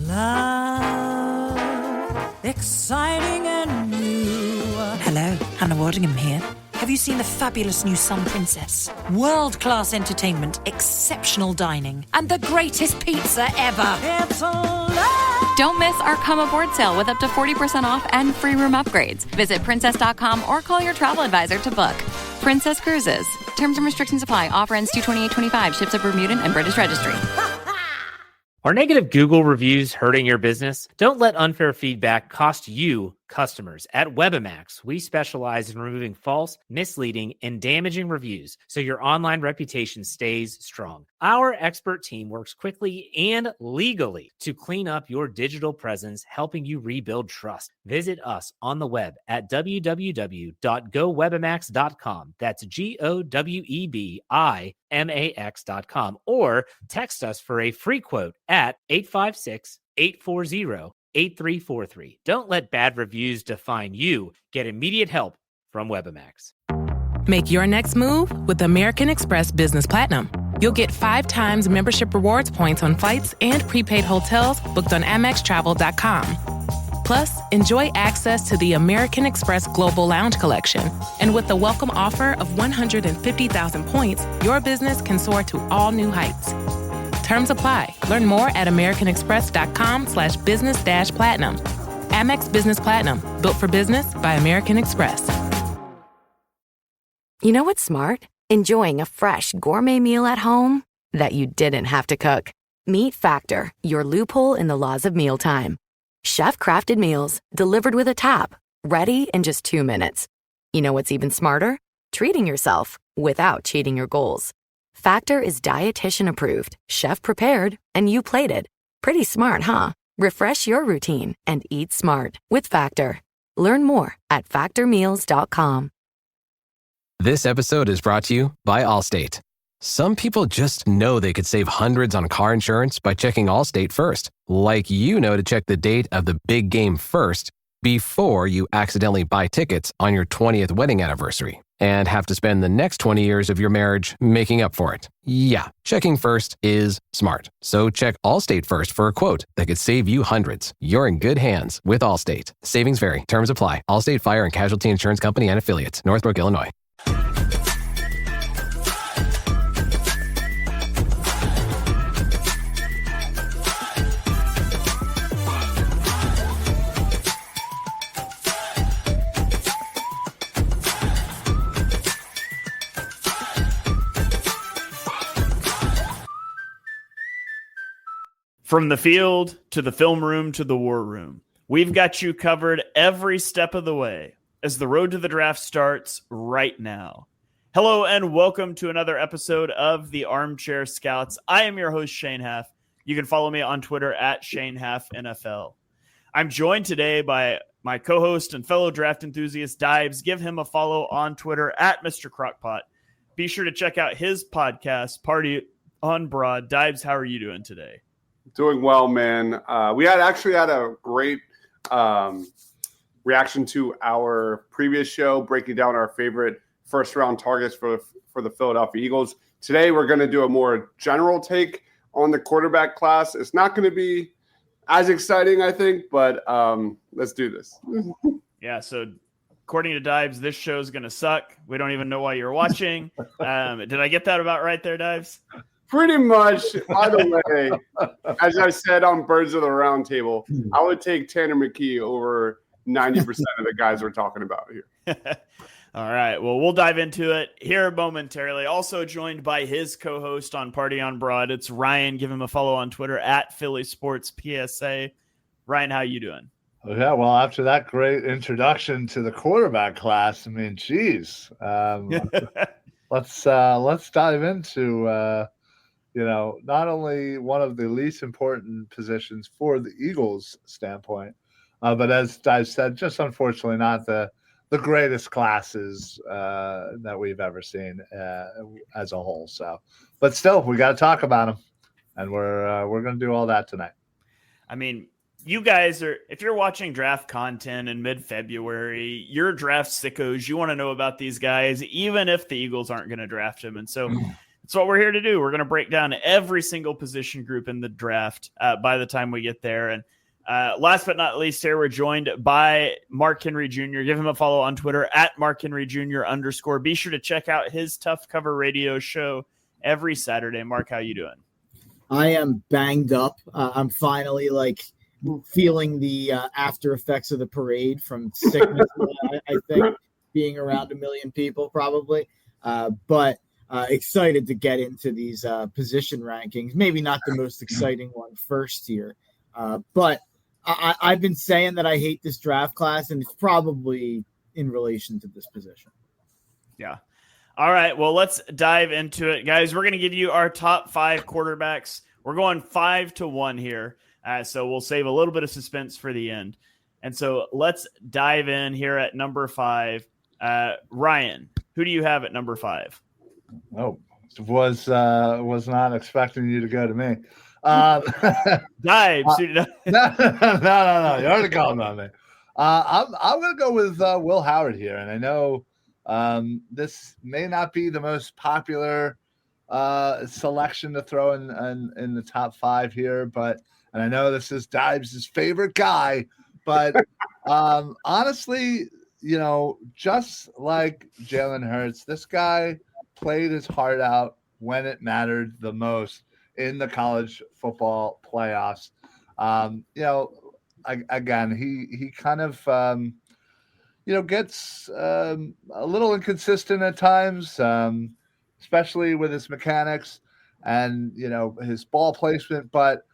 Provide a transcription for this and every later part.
Love, exciting and new. Hello, Hannah Waddingham here. Have you seen the fabulous new Sun Princess? World-class entertainment, exceptional dining, and the greatest pizza ever. It's a love. Don't miss our Come Aboard sale with up to 40% off and free room upgrades. Visit princess.com or call your travel advisor to book. Princess Cruises. Terms and restrictions apply. Offer ends 2/28/25. Ships of Bermudan and British Registry. Are negative Google reviews hurting your business? Don't let unfair feedback cost you customers. At Webamax, we specialize in removing false, misleading, and damaging reviews so your online reputation stays strong. Our expert team works quickly and legally to clean up your digital presence, helping you rebuild trust. Visit us on the web at www.gowebamax.com. That's GOWEBIMAX.com, or text us for a free quote at 856-840-8343. Don't let bad reviews define you. Get immediate help from Webamax. Make your next move with American Express Business Platinum. You'll get 5 times membership rewards points on flights and prepaid hotels booked on AmexTravel.com. Plus, enjoy access to the American Express Global Lounge Collection. And with the welcome offer of 150,000 points, your business can soar to all new heights. Terms apply. Learn more at americanexpress.com/business-platinum. Amex Business Platinum. Built for business by American Express. You know what's smart? Enjoying a fresh gourmet meal at home that you didn't have to cook. Meet Factor, your loophole in the laws of mealtime. Chef-crafted meals delivered with a tap, ready in just 2 minutes. You know what's even smarter? Treating yourself without cheating your goals. Factor is dietitian approved, chef prepared, and you plated. Pretty smart, huh? Refresh your routine and eat smart with Factor. Learn more at factormeals.com. This episode is brought to you by Allstate. Some people just know they could save hundreds on car insurance by checking Allstate first. Like you know to check the date of the big game first before you accidentally buy tickets on your 20th wedding anniversary and have to spend the next 20 years of your marriage making up for it. Yeah, checking first is smart. So check Allstate first for a quote that could save you hundreds. You're in good hands with Allstate. Savings vary. Terms apply. Allstate Fire and Casualty Insurance Company and Affiliates. Northbrook, Illinois. From the field to the film room to the war room, we've got you covered every step of the way as the road to the draft starts right now. Hello and welcome to another episode of the Armchair Scouts. I am your host, Shane Haff. You can follow me on Twitter at ShaneHaffNFL. I'm joined today by my co-host and fellow draft enthusiast, Dibes. Give him a follow on Twitter at Mr. Crockpot. Be sure to check out his podcast, Party on Broad. Dibes, how are you doing today? Doing well, man. We had a great reaction to our previous show, breaking down our favorite first-round targets for the Philadelphia Eagles. Today, we're going to do a more general take on the quarterback class. It's not going to be as exciting, I think, but let's do this. Yeah, so according to Dibes, this show is going to suck. We don't even know why you're watching. Did I get that about right there, Dibes? Pretty much. By the way, as I said on Birds of the Round Table, I would take Tanner McKee over 90% of the guys we're talking about here. All right. Well, we'll dive into it here momentarily. Also joined by his co-host on Party on Broad. It's Ryan. Give him a follow on Twitter at Philly Sports PSA. Ryan, how you doing? Yeah, well, after that great introduction to the quarterback class, I mean, geez. Let's dive into not only one of the least important positions for the Eagles' standpoint, but as I said, just unfortunately not the greatest classes that we've ever seen as a whole. So, but still, we got to talk about them, and we're going to do all that tonight. I mean, you guys are, if you're watching draft content in mid-February, you're draft sickos. You want to know about these guys, even if the Eagles aren't going to draft them. And so That's what we're here to do. We're going to break down every single position group in the draft by the time we get there. And last but not least, here we're joined by Mark Henry Jr. Give him a follow on Twitter at Mark Henry Jr. _ Be sure to check out his Tough Cover Radio show every Saturday. Mark, how you doing? I am banged up. I'm finally feeling the after effects of the parade from sickness. I think being around 1 million people probably, but excited to get into these position rankings. Maybe not the most exciting one first here, but I've been saying that I hate this draft class, and it's probably in relation to this position. Yeah. All right, well, let's dive into it, guys. We're going to give you our top 5 quarterbacks. We're going 5-1 here, so we'll save a little bit of suspense for the end. And so let's dive in here at number 5. Ryan, who do you have at number 5? Oh, was not expecting you to go to me. Dive. No. You already called on me. I'm going to go with Will Howard here, and I know this may not be the most popular selection to throw in the top 5 here, and I know this is Dibes' favorite guy, but honestly, just like Jalen Hurts, this guy played his heart out when it mattered the most in the college football playoffs. Again, he kind of gets a little inconsistent at times, especially with his mechanics and, his ball placement. But,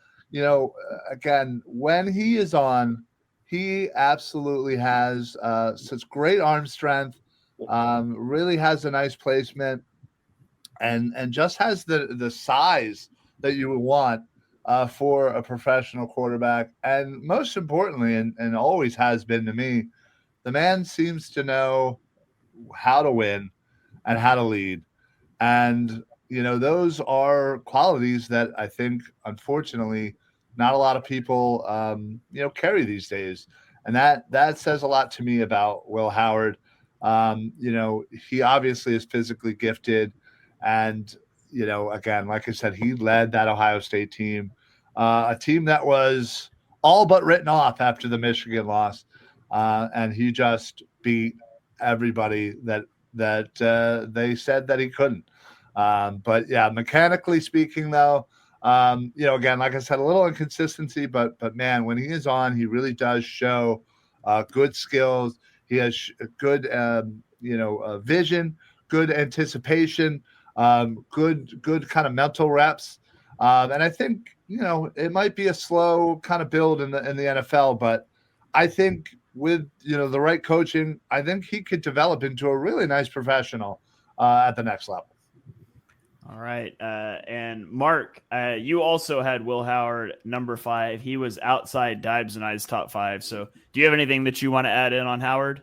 again, when he is on, he absolutely has such great arm strength, really has a nice placement, and just has the size that you would want for a professional quarterback. And most importantly, and always has been to me, the man seems to know how to win and how to lead. And, those are qualities that I think, unfortunately, not a lot of people, carry these days. And that says a lot to me about Will Howard. He obviously is physically gifted. And, again, like I said, he led that Ohio State team, a team that was all but written off after the Michigan loss. And he just beat everybody that they said that he couldn't. But yeah, mechanically speaking, though, again, like I said, a little inconsistency, but man, when he is on, he really does show good skills. He has good, vision, good anticipation, good kind of mental reps. And I think, it might be a slow kind of build in the NFL, but I think with, the right coaching, I think he could develop into a really nice professional at the next level. All right. And Mark, you also had Will Howard number 5. He was outside Dibes and I's top 5. So do you have anything that you want to add in on Howard?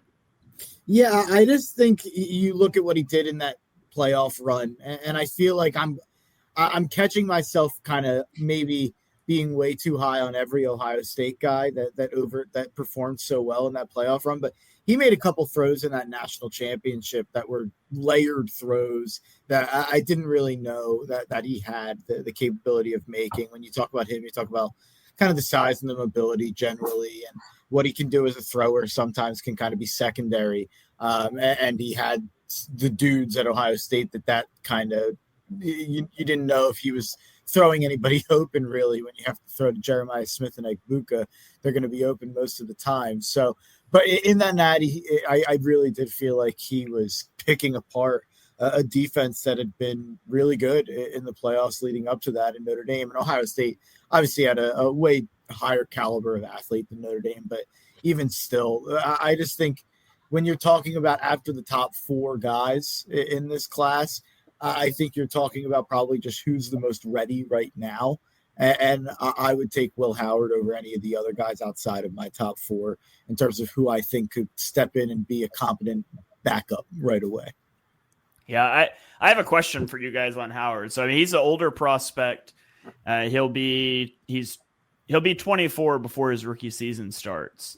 Yeah, I just think you look at what he did in that playoff run, and I feel like I'm catching myself kind of maybe being way too high on every Ohio State guy that performed so well in that playoff run. But he made a couple throws in that national championship that were layered throws that I didn't really know that he had the capability of making. When you talk about him, you talk about kind of the size and the mobility generally, and what he can do as a thrower sometimes can kind of be secondary. And he had the dudes at Ohio State that kind of, you didn't know if he was throwing anybody open, really. When you have to throw to Jeremiah Smith and Igbukah, they're going to be open most of the time. So, but in that natty, I really did feel like he was picking apart a defense that had been really good in the playoffs leading up to that in Notre Dame. And Ohio State obviously had a way higher caliber of athlete than Notre Dame, but even still, I just think when you're talking about after the top 4 guys in this class, I think you're talking about probably just who's the most ready right now. And I would take Will Howard over any of the other guys outside of my top 4 in terms of who I think could step in and be a competent backup right away. Yeah, I have a question for you guys on Howard. So I mean, he's an older prospect. He'll be 24 before his rookie season starts.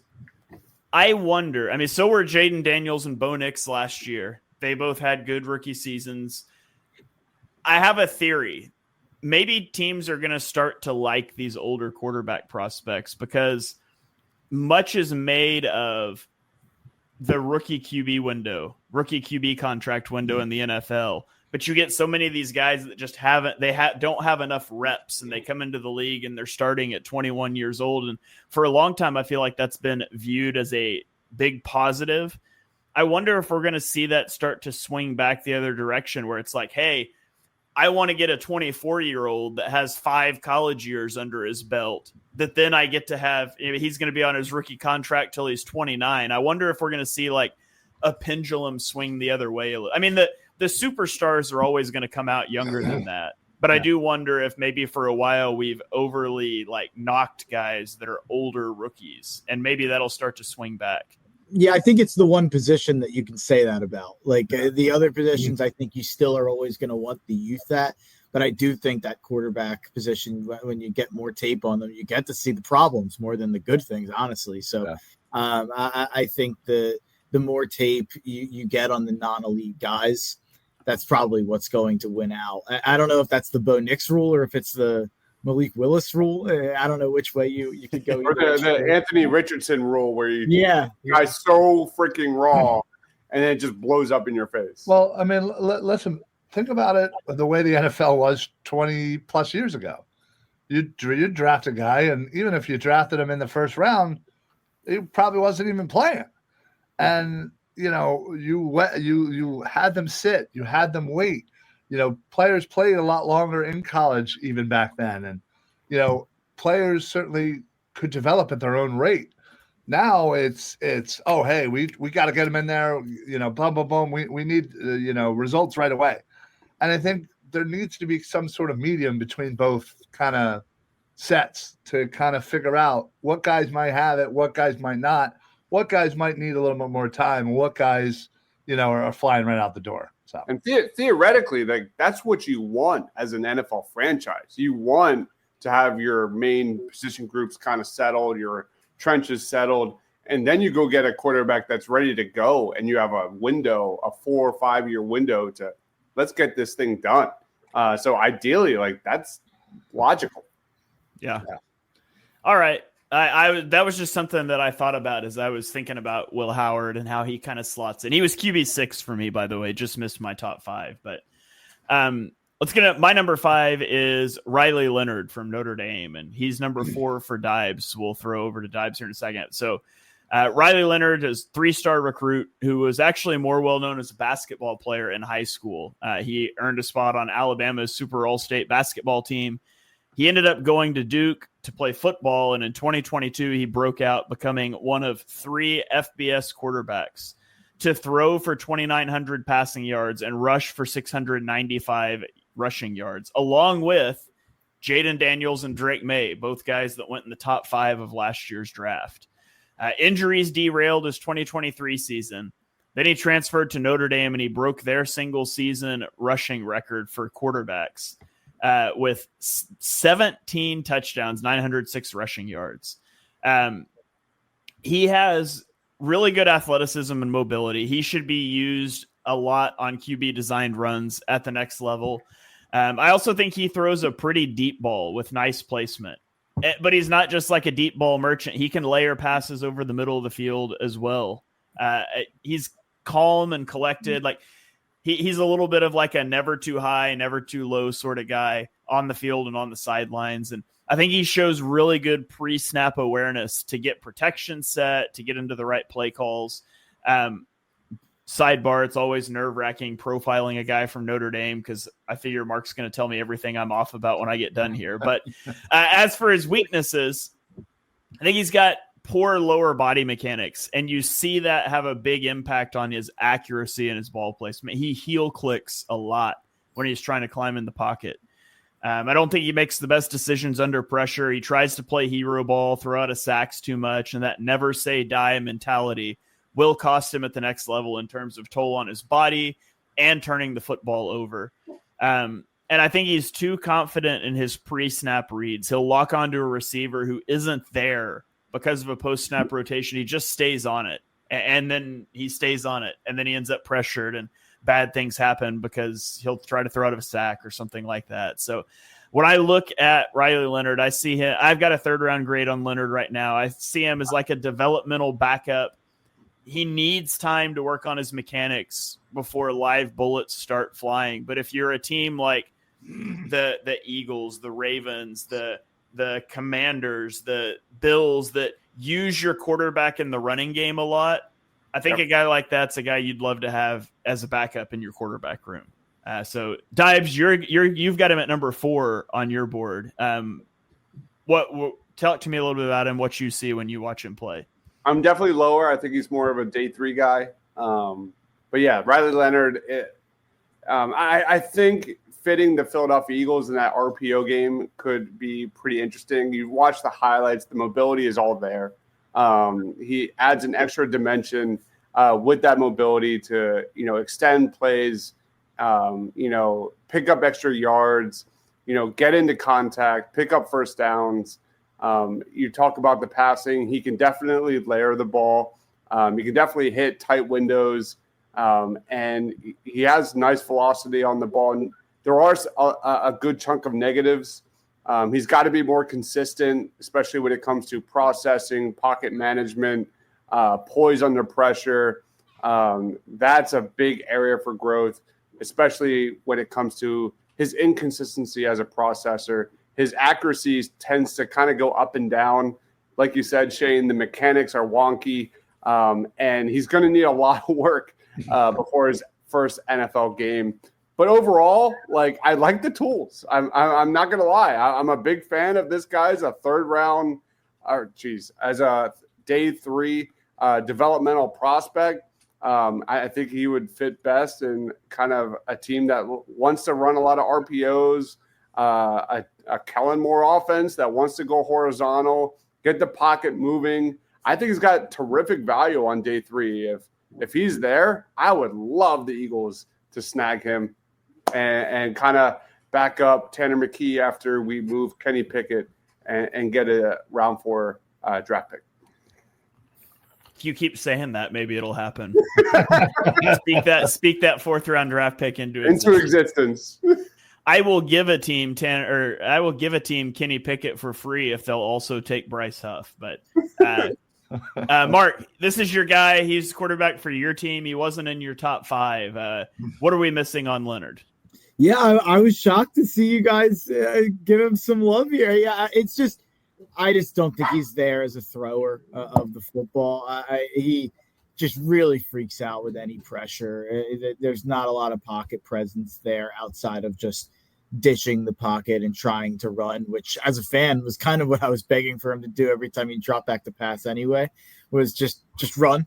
I wonder. I mean, so were Jaden Daniels and Bo Nix last year. They both had good rookie seasons. I have a theory. Maybe teams are going to start to like these older quarterback prospects because much is made of the rookie QB contract window in the NFL. But you get so many of these guys that just don't have enough reps, and they come into the league and they're starting at 21 years old. And for a long time, I feel like that's been viewed as a big positive. I wonder if we're going to see that start to swing back the other direction, where it's like, hey, I want to get a 24-year-old that has 5 college years under his belt that then I get to have. He's going to be on his rookie contract till he's 29. I wonder if we're going to see like a pendulum swing the other way. I mean, the superstars are always going to come out younger than that. But I do wonder if maybe for a while we've overly like knocked guys that are older rookies, and maybe that'll start to swing back. Yeah, I think it's the one position that you can say that about. Like the other positions, I think you still are always going to want the youth at. But I do think that quarterback position, when you get more tape on them, you get to see the problems more than the good things, honestly. So I think the more tape you get on the non-elite guys, that's probably what's going to win out. I don't know if that's the Bo Nix rule or if it's the Malik Willis rule. I don't know which way you could go. Or the Anthony Richardson rule, where guy's so freaking raw, and then it just blows up in your face. Well, I mean, listen, think about it the way the NFL was 20 plus years ago. You draft a guy, and even if you drafted him in the first round, he probably wasn't even playing. And you had them sit, you had them wait. Players played a lot longer in college even back then. And, players certainly could develop at their own rate. Now it's oh, hey, we got to get them in there, boom, boom, boom. We need, results right away. And I think there needs to be some sort of medium between both kind of sets to kind of figure out what guys might have it, what guys might not, what guys might need a little bit more time, and what guys, are flying right out the door. So. And theoretically, like that's what you want as an NFL franchise. You want to have your main position groups kind of settled, your trenches settled, and then you go get a quarterback that's ready to go, and you have a window, a 4 or 5 year window to let's get this thing done. So ideally, like that's logical. Yeah. All right. That was just something that I thought about as I was thinking about Will Howard and how he kind of slots in. He was QB6 for me, by the way, just missed my top 5. But let's get my number 5 is Riley Leonard from Notre Dame, and he's number 4 for Dibes. We'll throw over to Dibes here in a second. So Riley Leonard is 3-star recruit who was actually more well-known as a basketball player in high school. He earned a spot on Alabama's Super All-State basketball team. He ended up going to Duke to play football, and in 2022, he broke out, becoming one of 3 FBS quarterbacks to throw for 2,900 passing yards and rush for 695 rushing yards, along with Jaden Daniels and Drake May, both guys that went in the top 5 of last year's draft. Injuries derailed his 2023 season. Then he transferred to Notre Dame, and he broke their single-season rushing record for quarterbacks. With 17 touchdowns, 906 rushing yards. He has really good athleticism and mobility. He should be used a lot on QB designed runs at the next level. I also think he throws a pretty deep ball with nice placement, but he's not just like a deep ball merchant. He can layer passes over the middle of the field as well. He's calm and collected. Like, He's a little bit of like a never too high, never too low sort of guy on the field and on the sidelines. And I think he shows really good pre-snap awareness to get protection set, to get into the right play calls. Sidebar, it's always nerve-wracking profiling a guy from Notre Dame because I figure Mark's going to tell me everything I'm off about when I get done here. But as for his weaknesses, I think he's got poor lower body mechanics, and you see that have a big impact on his accuracy and his ball placement. He heel clicks a lot when he's trying to climb in the pocket. I don't think he makes the best decisions under pressure. He tries to play hero ball, throw out of sacks too much, and that never say die mentality will cost him at the next level in terms of toll on his body and turning the football over. And I think he's too confident in his pre-snap reads. He'll lock onto a receiver who isn't there because of a post-snap rotation. He just stays on it, and then he stays on it, and then he ends up pressured. And bad things happen because he'll try to throw out of a sack or something like that. So when I look at Riley Leonard, I see him. I've got a 3rd-round grade on Leonard right now. I see him as like a developmental backup. He needs time to work on his mechanics before live bullets start flying. But if you're a team like the Eagles, the Ravens, the Commanders, the Bills that use your quarterback in the running game a lot, I think a guy like that's a guy you'd love to have as a backup in your quarterback room. So Dives, you've got him at number 4 on your board. Talk to me a little bit about him, what you see when you watch him play. I'm definitely lower. I think he's more of a day 3 guy. But yeah, Riley Leonard, I think fitting the Philadelphia Eagles in that RPO game could be pretty interesting. You watch the highlights, the mobility is all there. He adds an extra dimension with that mobility to, extend plays, pick up extra yards, get into contact, pick up first downs. You talk about the passing. He can definitely layer the ball. He can definitely hit tight windows. And he has nice velocity on the ball. And there are a good chunk of negatives. He's got to be more consistent, especially when it comes to processing, pocket management, poise under pressure. That's a big area for growth, especially when it comes to his inconsistency as a processor. His accuracy tends to kind of go up and down. Like you said, Shane, the mechanics are wonky, and he's going to need a lot of work before his first NFL game. But overall, I like the tools. I'm not going to lie. I'm a big fan of this guy as a 3rd-round, as a day 3 developmental prospect. I think he would fit best in kind of a team that wants to run a lot of RPOs, a Kellen Moore offense that wants to go horizontal, get the pocket moving. I think he's got terrific value on day 3. If he's there, I would love the Eagles to snag him and kind of back up Tanner McKee after we move Kenny Pickett and get a round 4 draft pick. If you keep saying that, maybe it'll happen. Speak that 4th-round draft pick into existence. I will give a team Kenny Pickett for free if they'll also take Bryce Huff. But Mark, this is your guy. He's quarterback for your team. He wasn't in your top 5. What are we missing on Leonard? Yeah, I was shocked to see you guys give him some love here. Yeah, I just don't think he's there as a thrower of the football. He just really freaks out with any pressure. There's not a lot of pocket presence there outside of just dishing the pocket and trying to run, which as a fan was kind of what I was begging for him to do every time he dropped back to pass anyway, was just run.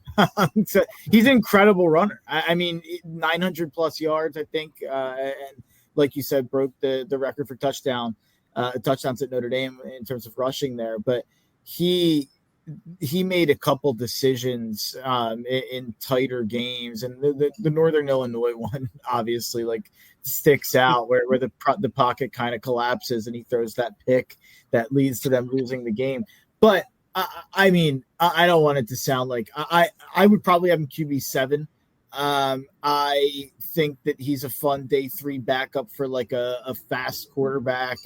So he's an incredible runner. I mean, 900 plus yards, I think. And like you said, broke the record for touchdowns at Notre Dame in terms of rushing there. But he made a couple decisions in tighter games, and the Northern Illinois one obviously sticks out where the pocket kind of collapses and he throws that pick that leads to them losing the game. But I mean, I don't want it to sound like I would probably have him QB7. I think that he's a fun day 3 backup for a fast quarterback.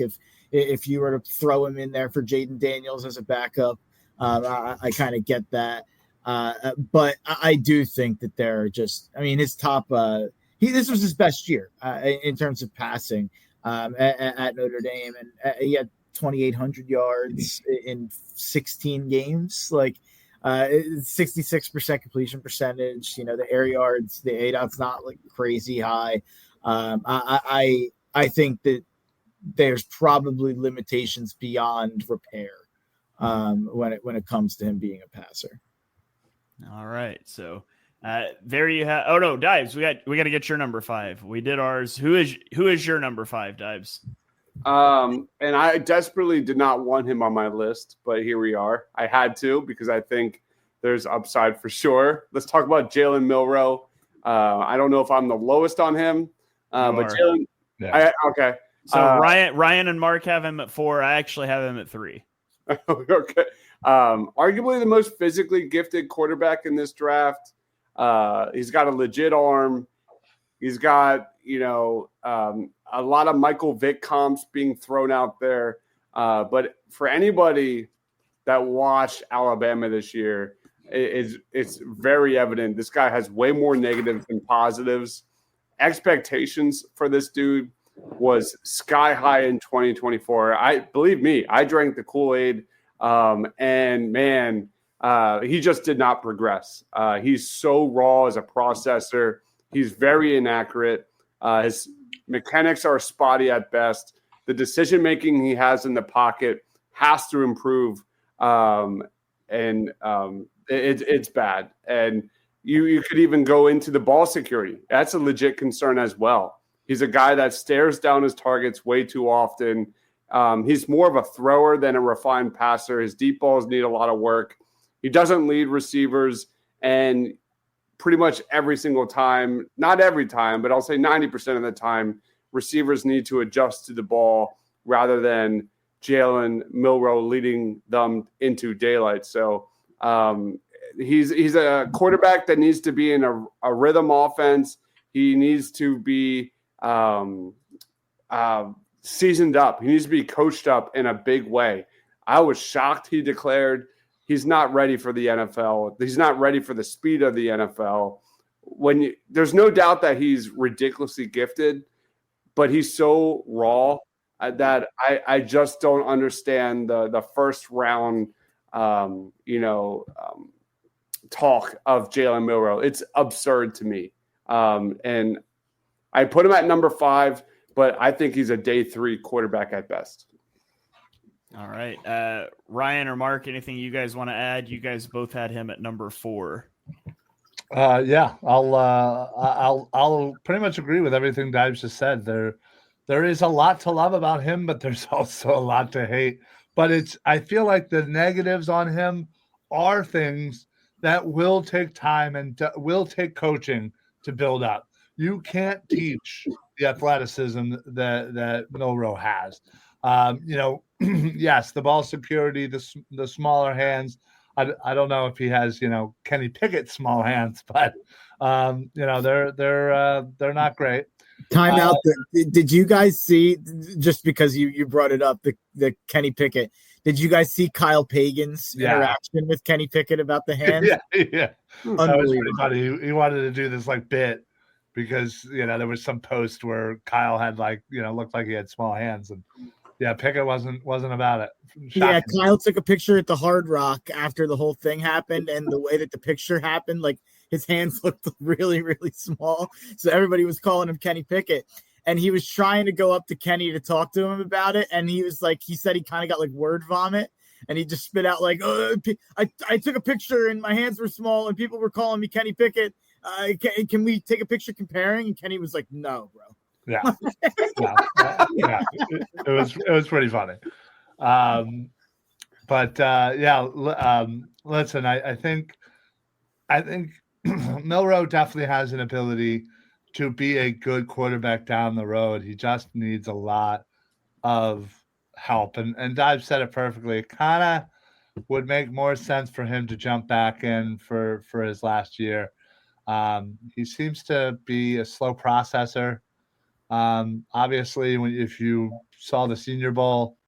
If you were to throw him in there for Jaden Daniels as a backup, I kind of get that. But I do think that they're just, I mean, his top, this was his best year in terms of passing at Notre Dame. And he had 2,800 yards in 16 games, 66% completion percentage. The air yards, the ADOT's not crazy high. I think that there's probably limitations beyond repair when it comes to him being a passer. All right, so there you have. Oh no, Dives, we got to get your number 5. We did ours. Who is your number 5, Dives? And I desperately did not want him on my list, but here we are. I had to because I think there's upside for sure. Let's talk about Jalen Milroe. I don't know if I'm the lowest on him, but Jalen. Yeah. Okay. So Ryan and Mark have him at 4. I actually have him at 3. Okay. Arguably the most physically gifted quarterback in this draft. He's got a legit arm. He's got, a lot of Michael Vick comps being thrown out there. But for anybody that watched Alabama this year, it's very evident this guy has way more negatives than positives. Expectations for this dude was sky high in 2024. Believe me, I drank the Kool-Aid, and man, he just did not progress. He's so raw as a processor. He's very inaccurate. His mechanics are spotty at best. The decision-making he has in the pocket has to improve, it's bad. And you could even go into the ball security. That's a legit concern as well. He's a guy that stares down his targets way too often. He's more of a thrower than a refined passer. His deep balls need a lot of work. He doesn't lead receivers, and pretty much every single time, not every time, but I'll say 90% of the time, receivers need to adjust to the ball rather than Jalen Milroe leading them into daylight. So he's a quarterback that needs to be in a rhythm offense. He needs to be seasoned up. He needs to be coached up in a big way. I was shocked he declared he's not ready for the NFL. He's not ready for the speed of the NFL. There's no doubt that he's ridiculously gifted, but he's so raw that I just don't understand the first round, talk of Jalen Milroe. It's absurd to me. And I put him at number 5, but I think he's a day 3 quarterback at best. All right. Ryan or Mark, anything you guys want to add? You guys both had him at number 4. Yeah, I'll pretty much agree with everything Dives just said. There is a lot to love about him, but there's also a lot to hate. But I feel like the negatives on him are things that will take time and will take coaching to build up. You can't teach the athleticism that Milroe has. Yes, the ball security, the smaller hands. I don't know if he has, Kenny Pickett small hands, but they're not great. Time out. Did you guys see, just because you brought it up, the Kenny Pickett, did you guys see Kyle Pagan's interaction with Kenny Pickett about the hands? Yeah. That was pretty funny. He wanted to do this bit because, there was some post where Kyle had looked like he had small hands, and Pickett wasn't about it. Shocking. Yeah, Kyle took a picture at the Hard Rock after the whole thing happened, and the way that the picture happened, his hands looked really, really small. So everybody was calling him Kenny Pickett. And he was trying to go up to Kenny to talk to him about it. And he was he said he kind of got word vomit. And he just spit out I took a picture and my hands were small and people were calling me Kenny Pickett. Can we take a picture comparing? And Kenny was like, no, bro. Yeah. It was pretty funny. Listen, I think Milroe definitely has an ability to be a good quarterback down the road. He just needs a lot of help. And Dive said it perfectly. It kind of would make more sense for him to jump back in for his last year. He seems to be a slow processor. Obviously, if you saw the Senior Bowl,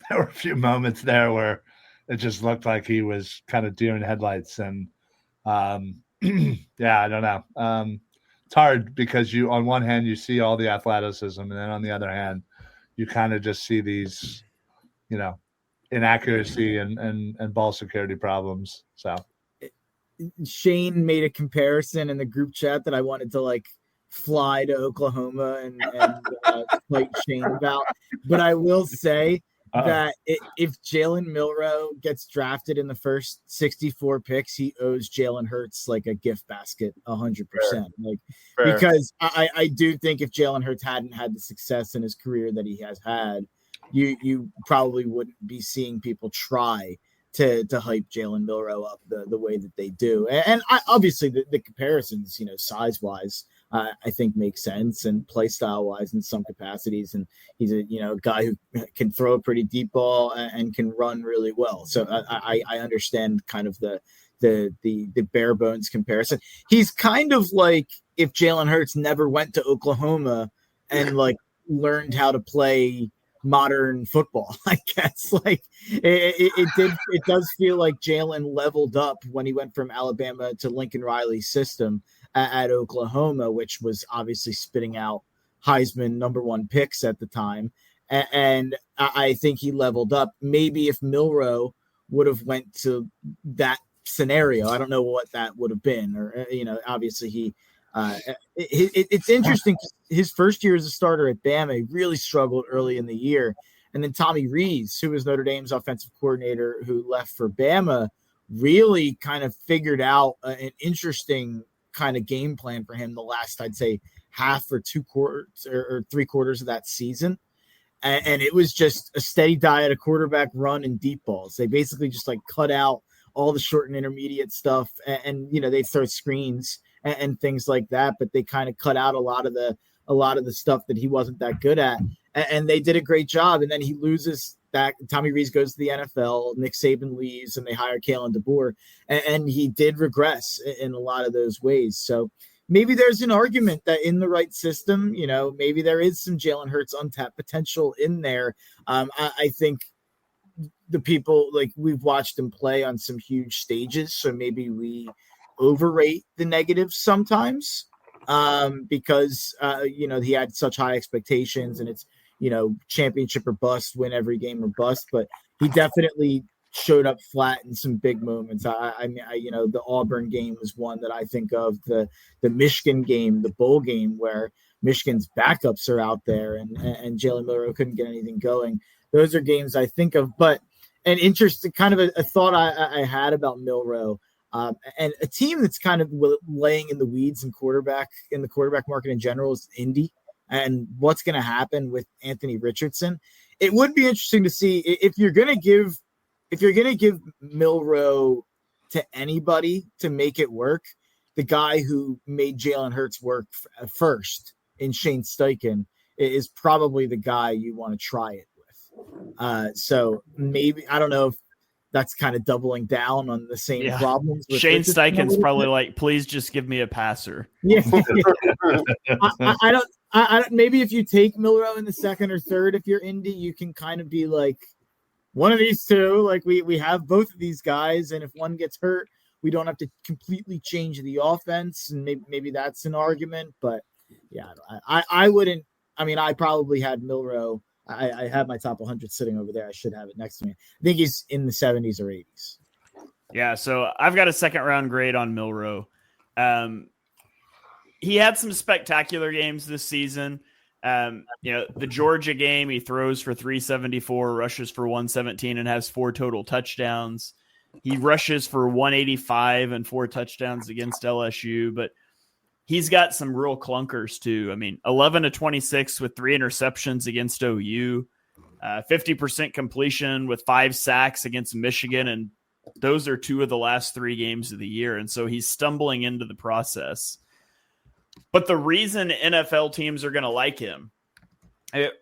there were a few moments there where it just looked like he was kind of deer in headlights. And I don't know. It's hard because on one hand, you see all the athleticism, and then on the other hand, you kind of just see these, inaccuracy and ball security problems. So Shane made a comparison in the group chat that I wanted to fly to Oklahoma and fight Shane about. But I will say that if Jalen Milroe gets drafted in the first 64 picks, he owes Jalen Hurts a gift basket 100%. Because I do think if Jalen Hurts hadn't had the success in his career that he has had, you probably wouldn't be seeing people try to hype Jalen Milroe up the way that they do. And obviously the comparisons, size wise, I think makes sense, and play style wise in some capacities. And he's a guy who can throw a pretty deep ball and can run really well. So I understand kind of the the bare bones comparison. He's kind of like if Jalen Hurts never went to Oklahoma and like learned how to play modern football. I guess like it does feel like Jalen leveled up when he went from Alabama to Lincoln Riley's system at Oklahoma, which was obviously spitting out Heisman #1 picks at the time. And I think he leveled up. Maybe if Milroe would have went to that scenario, I don't know what that would have been. Or, obviously it's interesting. His first year as a starter at Bama, he really struggled early in the year. And then Tommy Rees, who was Notre Dame's offensive coordinator, who left for Bama, really kind of figured out an interesting kind of game plan for him the last, I'd say, half or 2 quarters or 3 quarters of that season. And it was just a steady diet of quarterback run and deep balls. They basically just like cut out all the short and intermediate stuff. And they'd throw screens and things like that, but they kind of cut out a lot of the stuff that he wasn't that good at. And they did a great job. And then he loses that. Tommy Rees goes to the NFL, Nick Saban leaves, and they hire Kalen DeBoer. And he did regress in a lot of those ways. So maybe there's an argument that in the right system, maybe there is some Jalen Hurts untapped potential in there. I think the people, like, we've watched him play on some huge stages, so maybe we overrate the negatives sometimes because he had such high expectations, and it's championship or bust, win every game or bust. But he definitely showed up flat in some big moments. The Auburn game was one that I think of, the Michigan game, the bowl game where Michigan's backups are out there and Jalen Milroe couldn't get anything going. Those are games I think of. But an interesting kind of a thought I had about Milroe, and a team that's kind of laying in the weeds in the quarterback market in general is Indy, and what's going to happen with Anthony Richardson. It would be interesting to see if you're going to give Milroe to anybody to make it work. The guy who made Jalen Hurts work first in Shane Steichen is probably the guy you want to try it with. So maybe, I don't know if that's kind of doubling down on the same problems. Shane Steichen's probably like, please just give me a passer. Yeah. I don't, maybe if you take Milroe in the second or third, if you're Indy, you can kind of be like, one of these two, like we have both of these guys, and if one gets hurt, we don't have to completely change the offense, and maybe that's an argument. But yeah, I wouldn't. I mean, I probably had Milroe. I have my top 100 sitting over there. I should have it next to me. I think he's in the 70s or 80s. Yeah, so I've got a second round grade on Milroe. He had some spectacular games this season. The Georgia game, he throws for 374, rushes for 117, and has 4 total touchdowns. He rushes for 185 and 4 touchdowns against LSU, but he's got some real clunkers too. I mean, 11-26 with 3 interceptions against OU, 50% completion with 5 sacks against Michigan, and those are 2 of the last 3 games of the year. And so he's stumbling into the process. But the reason NFL teams are going to like him,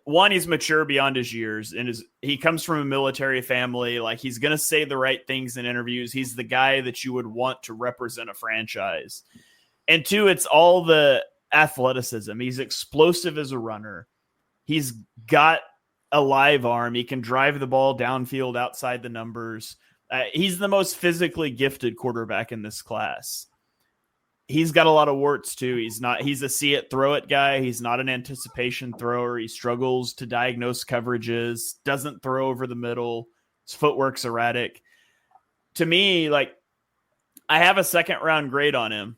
one, he's mature beyond his years, and he comes from a military family. Like, he's going to say the right things in interviews. He's the guy that you would want to represent a franchise. And 2, it's all the athleticism. He's explosive as a runner. He's got a live arm. He can drive the ball downfield outside the numbers. He's the most physically gifted quarterback in this class. He's got a lot of warts too. He's a see it, throw it guy. He's not an anticipation thrower. He struggles to diagnose coverages, doesn't throw over the middle. His footwork's erratic. To me, like, I have a second round grade on him,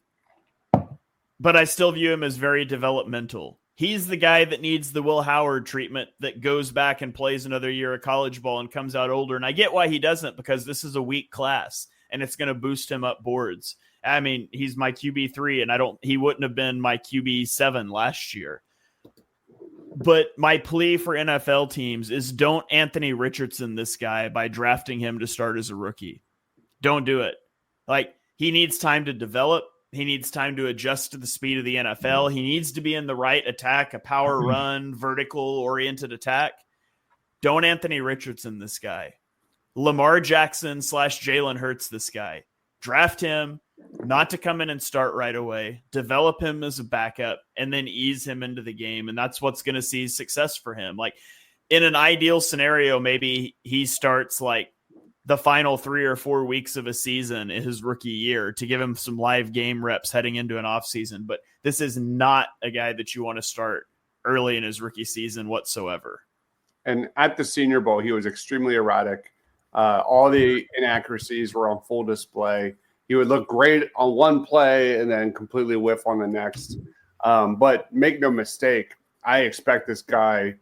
but I still view him as very developmental. He's the guy that needs the Will Howard treatment, that goes back and plays another year of college ball and comes out older. And I get why he doesn't, because this is a weak class and it's going to boost him up boards. I mean, he's my QB3, and he wouldn't have been my QB7 last year. But my plea for NFL teams is don't Anthony Richardson this guy by drafting him to start as a rookie. Don't do it. Like, he needs time to develop. He needs time to adjust to the speed of the NFL. He needs to be in the right attack, a power run, vertical oriented attack. Don't Anthony Richardson this guy. Lamar Jackson / Jalen Hurts this guy. draft him, not to come in and start right away, develop him as a backup, and then ease him into the game. And that's what's going to see success for him. Like in an ideal scenario, maybe he starts like the final 3 or 4 weeks of a season in his rookie year to give him some live game reps heading into an off season. But this is not a guy that you want to start early in his rookie season whatsoever. And at the Senior Bowl, he was extremely erratic. All the inaccuracies were on full display. He would look great on one play and then completely whiff on the next. But make no mistake, I expect this guy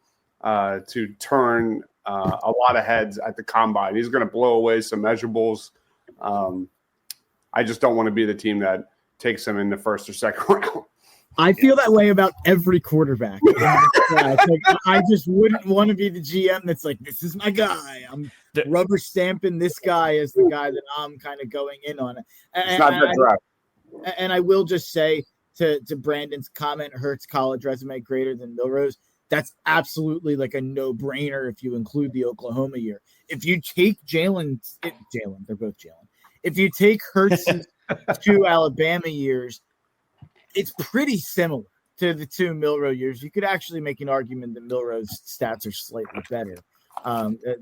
to turn a lot of heads at the combine. He's going to blow away some measurables. I just don't want to be the team that takes him in the first or second round. I feel that way about every quarterback. I just wouldn't want to be the GM that's like, this is my guy. I'm rubber stamping this guy as the guy that I'm kind of going in on. It's not that draft. And I will just say to Brandon's comment, Hurts college resume greater than Milrose. That's absolutely like a no-brainer if you include the Oklahoma year. If you take Jalen, they're both Jalen. If you take Hurts' 2 Alabama years, it's pretty similar to the 2 Milroe years. You could actually make an argument that Milroe's stats are slightly better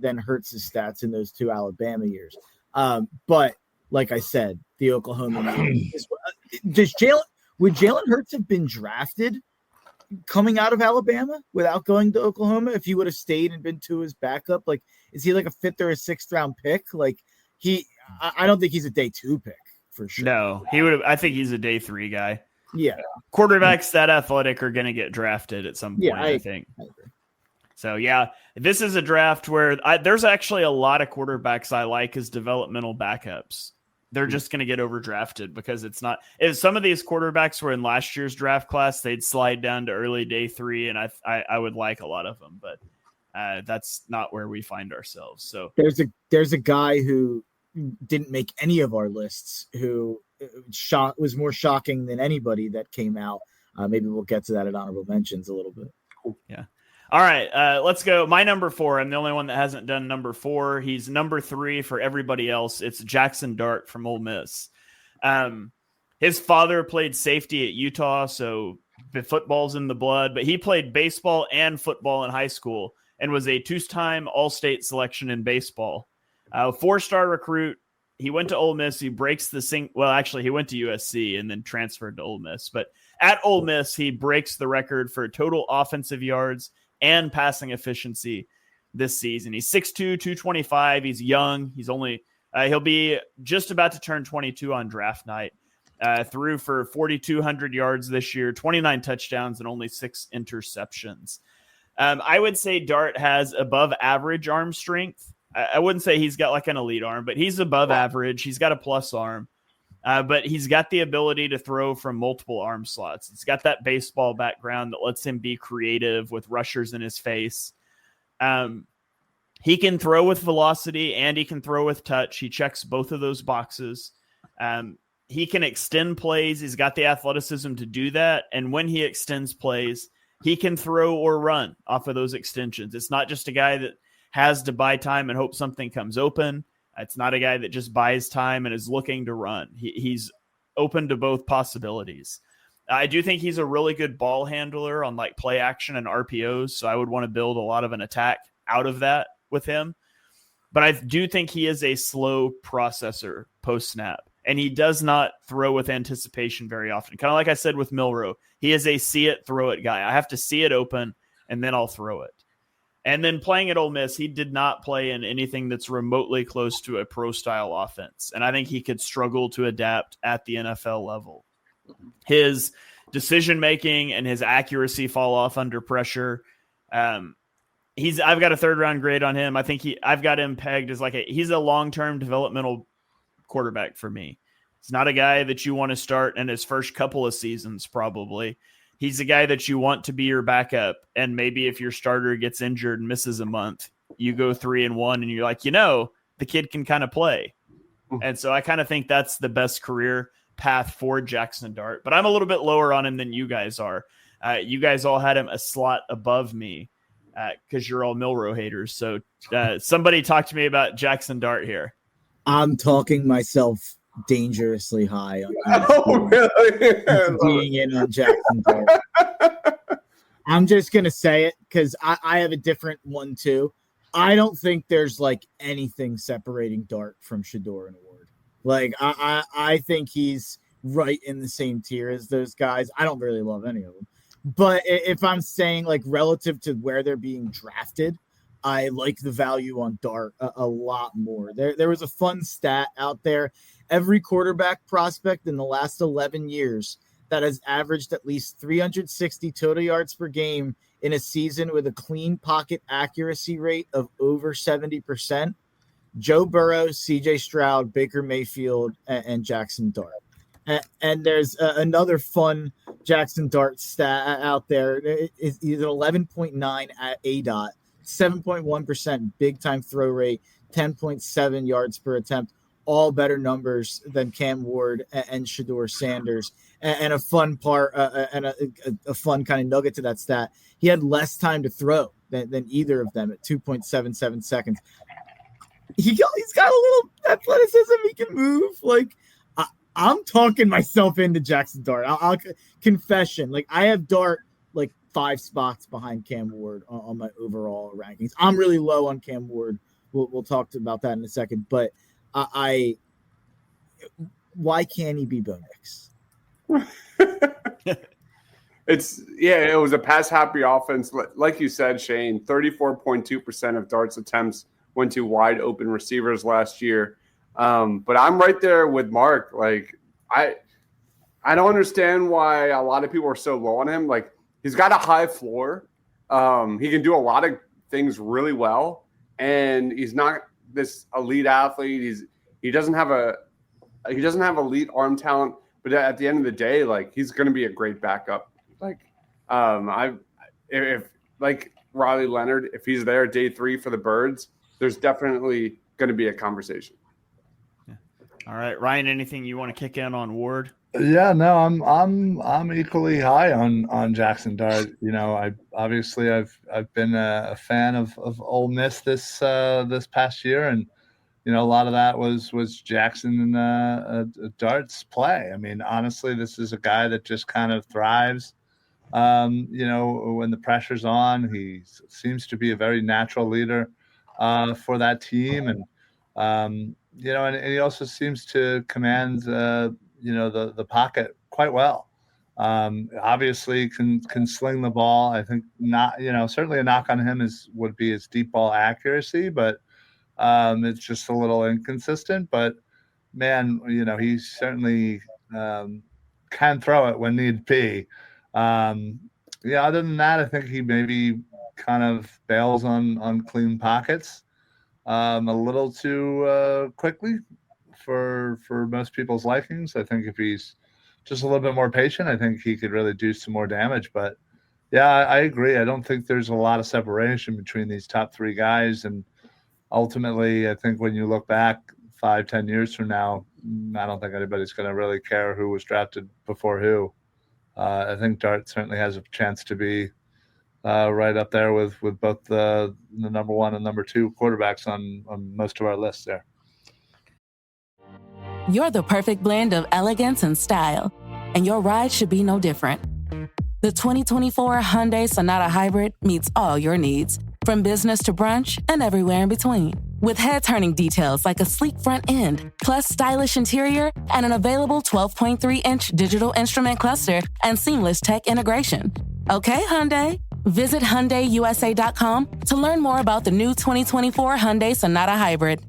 than Hurts' stats in those 2 Alabama years. But like I said, the Oklahoma year would Jalen Hurts have been drafted coming out of Alabama without going to Oklahoma if he would have stayed and been to his backup? Like, is he like a 5th or a 6th round pick? Like I don't think he's a day 2 pick for sure. No, he would have. I think he's a day 3 guy. Yeah. Quarterbacks that athletic are going to get drafted at some point, I think. I agree. So, yeah, this is a draft where there's actually a lot of quarterbacks I like as developmental backups. They're just going to get overdrafted because it's not – if some of these quarterbacks were in last year's draft class, they'd slide down to early day 3, and I would like a lot of them. But that's not where we find ourselves. So there's a guy who didn't make any of our lists who was more shocking than anybody that came out. Maybe we'll get to that at honorable mentions a little bit. Cool. Yeah. All right, let's go. My number 4, I'm the only one that hasn't done number 4. He's number 3 for everybody else. It's Jackson Dart from Ole Miss. His father played safety at Utah, so the football's in the blood, but he played baseball and football in high school and was a 2-time All-State selection in baseball. 4-star recruit. He went to Ole Miss. He breaks the he went to USC and then transferred to Ole Miss. But at Ole Miss, he breaks the record for total offensive yards and passing efficiency this season. He's 6'2", 225. He's young. He's only he'll be just about to turn 22 on draft night. Threw for 4,200 yards this year, 29 touchdowns, and only 6 interceptions. I would say Dart has above average arm strength. I wouldn't say he's got like an elite arm, but he's above average. He's got a plus arm, but he's got the ability to throw from multiple arm slots. He's got that baseball background that lets him be creative with rushers in his face. He can throw with velocity and he can throw with touch. He checks both of those boxes. He can extend plays. He's got the athleticism to do that. And when he extends plays, he can throw or run off of those extensions. It's not just a guy that has to buy time and hope something comes open. It's not a guy that just buys time and is looking to run. He's open to both possibilities. I do think he's a really good ball handler on like play action and RPOs. So I would want to build a lot of an attack out of that with him. But I do think he is a slow processor post snap. And he does not throw with anticipation very often. Kind of like I said with Milroe, he is a see it, throw it guy. I have to see it open and then I'll throw it. And then playing at Ole Miss, he did not play in anything that's remotely close to a pro-style offense. And I think he could struggle to adapt at the NFL level. His decision-making and his accuracy fall off under pressure. I've got a 3rd-round grade on him. I think I've got him pegged as he's a long-term developmental quarterback for me. It's not a guy that you want to start in his first couple of seasons, probably. He's a guy that you want to be your backup. And maybe if your starter gets injured and misses a month, you go 3-1 and you're like, the kid can kind of play. And so I kind of think that's the best career path for Jackson Dart. But I'm a little bit lower on him than you guys are. You guys all had him a slot above me because you're all Milroe haters. So somebody talk to me about Jackson Dart here. I'm talking myself dangerously high on Oh, really? being in on Jackson Dart. I'm just gonna say it because I have a different one too. I don't think there's like anything separating Dart from Shedeur and Ward. Like I think he's right in the same tier as those guys. I don't really love any of them, but if I'm saying like relative to where they're being drafted, I like the value on Dart a lot more. There was a fun stat out there. Every quarterback prospect in the last 11 years that has averaged at least 360 total yards per game in a season with a clean pocket accuracy rate of over 70%, Joe Burrow, CJ Stroud, Baker Mayfield, and Jackson Dart. And there's another fun Jackson Dart stat out there. He's an 11.9 at ADOT, 7.1% big time throw rate, 10.7 yards per attempt, all better numbers than Cam Ward and Shedeur Sanders. And a fun part and a fun kind of nugget to that stat, he had less time to throw than either of them at 2.77 seconds. He's got a little athleticism. He can move. Like, I'm talking myself into Jackson Dart. I'll confession. Like, I have Dart like 5 spots behind Cam Ward on my overall rankings. I'm really low on Cam Ward. We'll talk about that in a second. But why can't he be Bo Nix? It was a pass happy offense. Like you said, Shane, 34.2% of Dart's attempts went to wide open receivers last year. But I'm right there with Mark. Like, I don't understand why a lot of people are so low on him. Like, he's got a high floor. He can do a lot of things really well, and he's not this elite athlete. He doesn't have elite arm talent. But at the end of the day, like, he's going to be a great backup. Like, if like Riley Leonard, if he's there day 3 for the Birds, there's definitely going to be a conversation. Yeah. All right, Ryan, anything you want to kick in on Ward? Yeah, no, I'm equally high on Jackson Dart. You know, I've been a fan of Ole Miss this past year, and you know, a lot of that was Jackson and Dart's play. I mean, honestly, this is a guy that just kind of thrives. You know, when the pressure's on, he seems to be a very natural leader for that team, and you know, and he also seems to command you know, the pocket quite well. Obviously, can sling the ball. I think not. You know, certainly a knock on him would be his deep ball accuracy, but it's just a little inconsistent. But man, you know, he certainly can throw it when need be. Yeah, other than that, I think he maybe kind of bails on clean pockets a little too quickly for most people's likings. I think if he's just a little bit more patient, I think he could really do some more damage. But yeah, I agree. I don't think there's a lot of separation between these top 3 guys. And ultimately, I think when you look back 5-10 years from now, I don't think anybody's going to really care who was drafted before who. I think Dart certainly has a chance to be right up there with both the number 1 and number 2 quarterbacks on most of our lists there. You're the perfect blend of elegance and style, and your ride should be no different. The 2024 Hyundai Sonata Hybrid meets all your needs, from business to brunch and everywhere in between. With head-turning details like a sleek front end, plus stylish interior, and an available 12.3-inch digital instrument cluster and seamless tech integration. Okay, Hyundai. Visit HyundaiUSA.com to learn more about the new 2024 Hyundai Sonata Hybrid.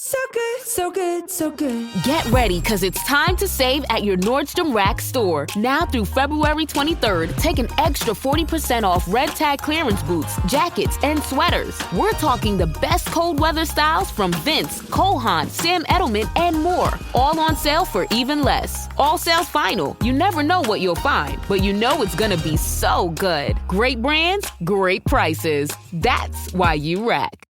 So good, so good, so good. Get ready, because it's time to save at your Nordstrom Rack store. Now through February 23rd, take an extra 40% off red tag clearance boots, jackets, and sweaters. We're talking the best cold weather styles from Vince, Cole Haan, Sam Edelman, and more. All on sale for even less. All sales final. You never know what you'll find, but you know it's gonna be so good. Great brands, great prices. That's why you rack.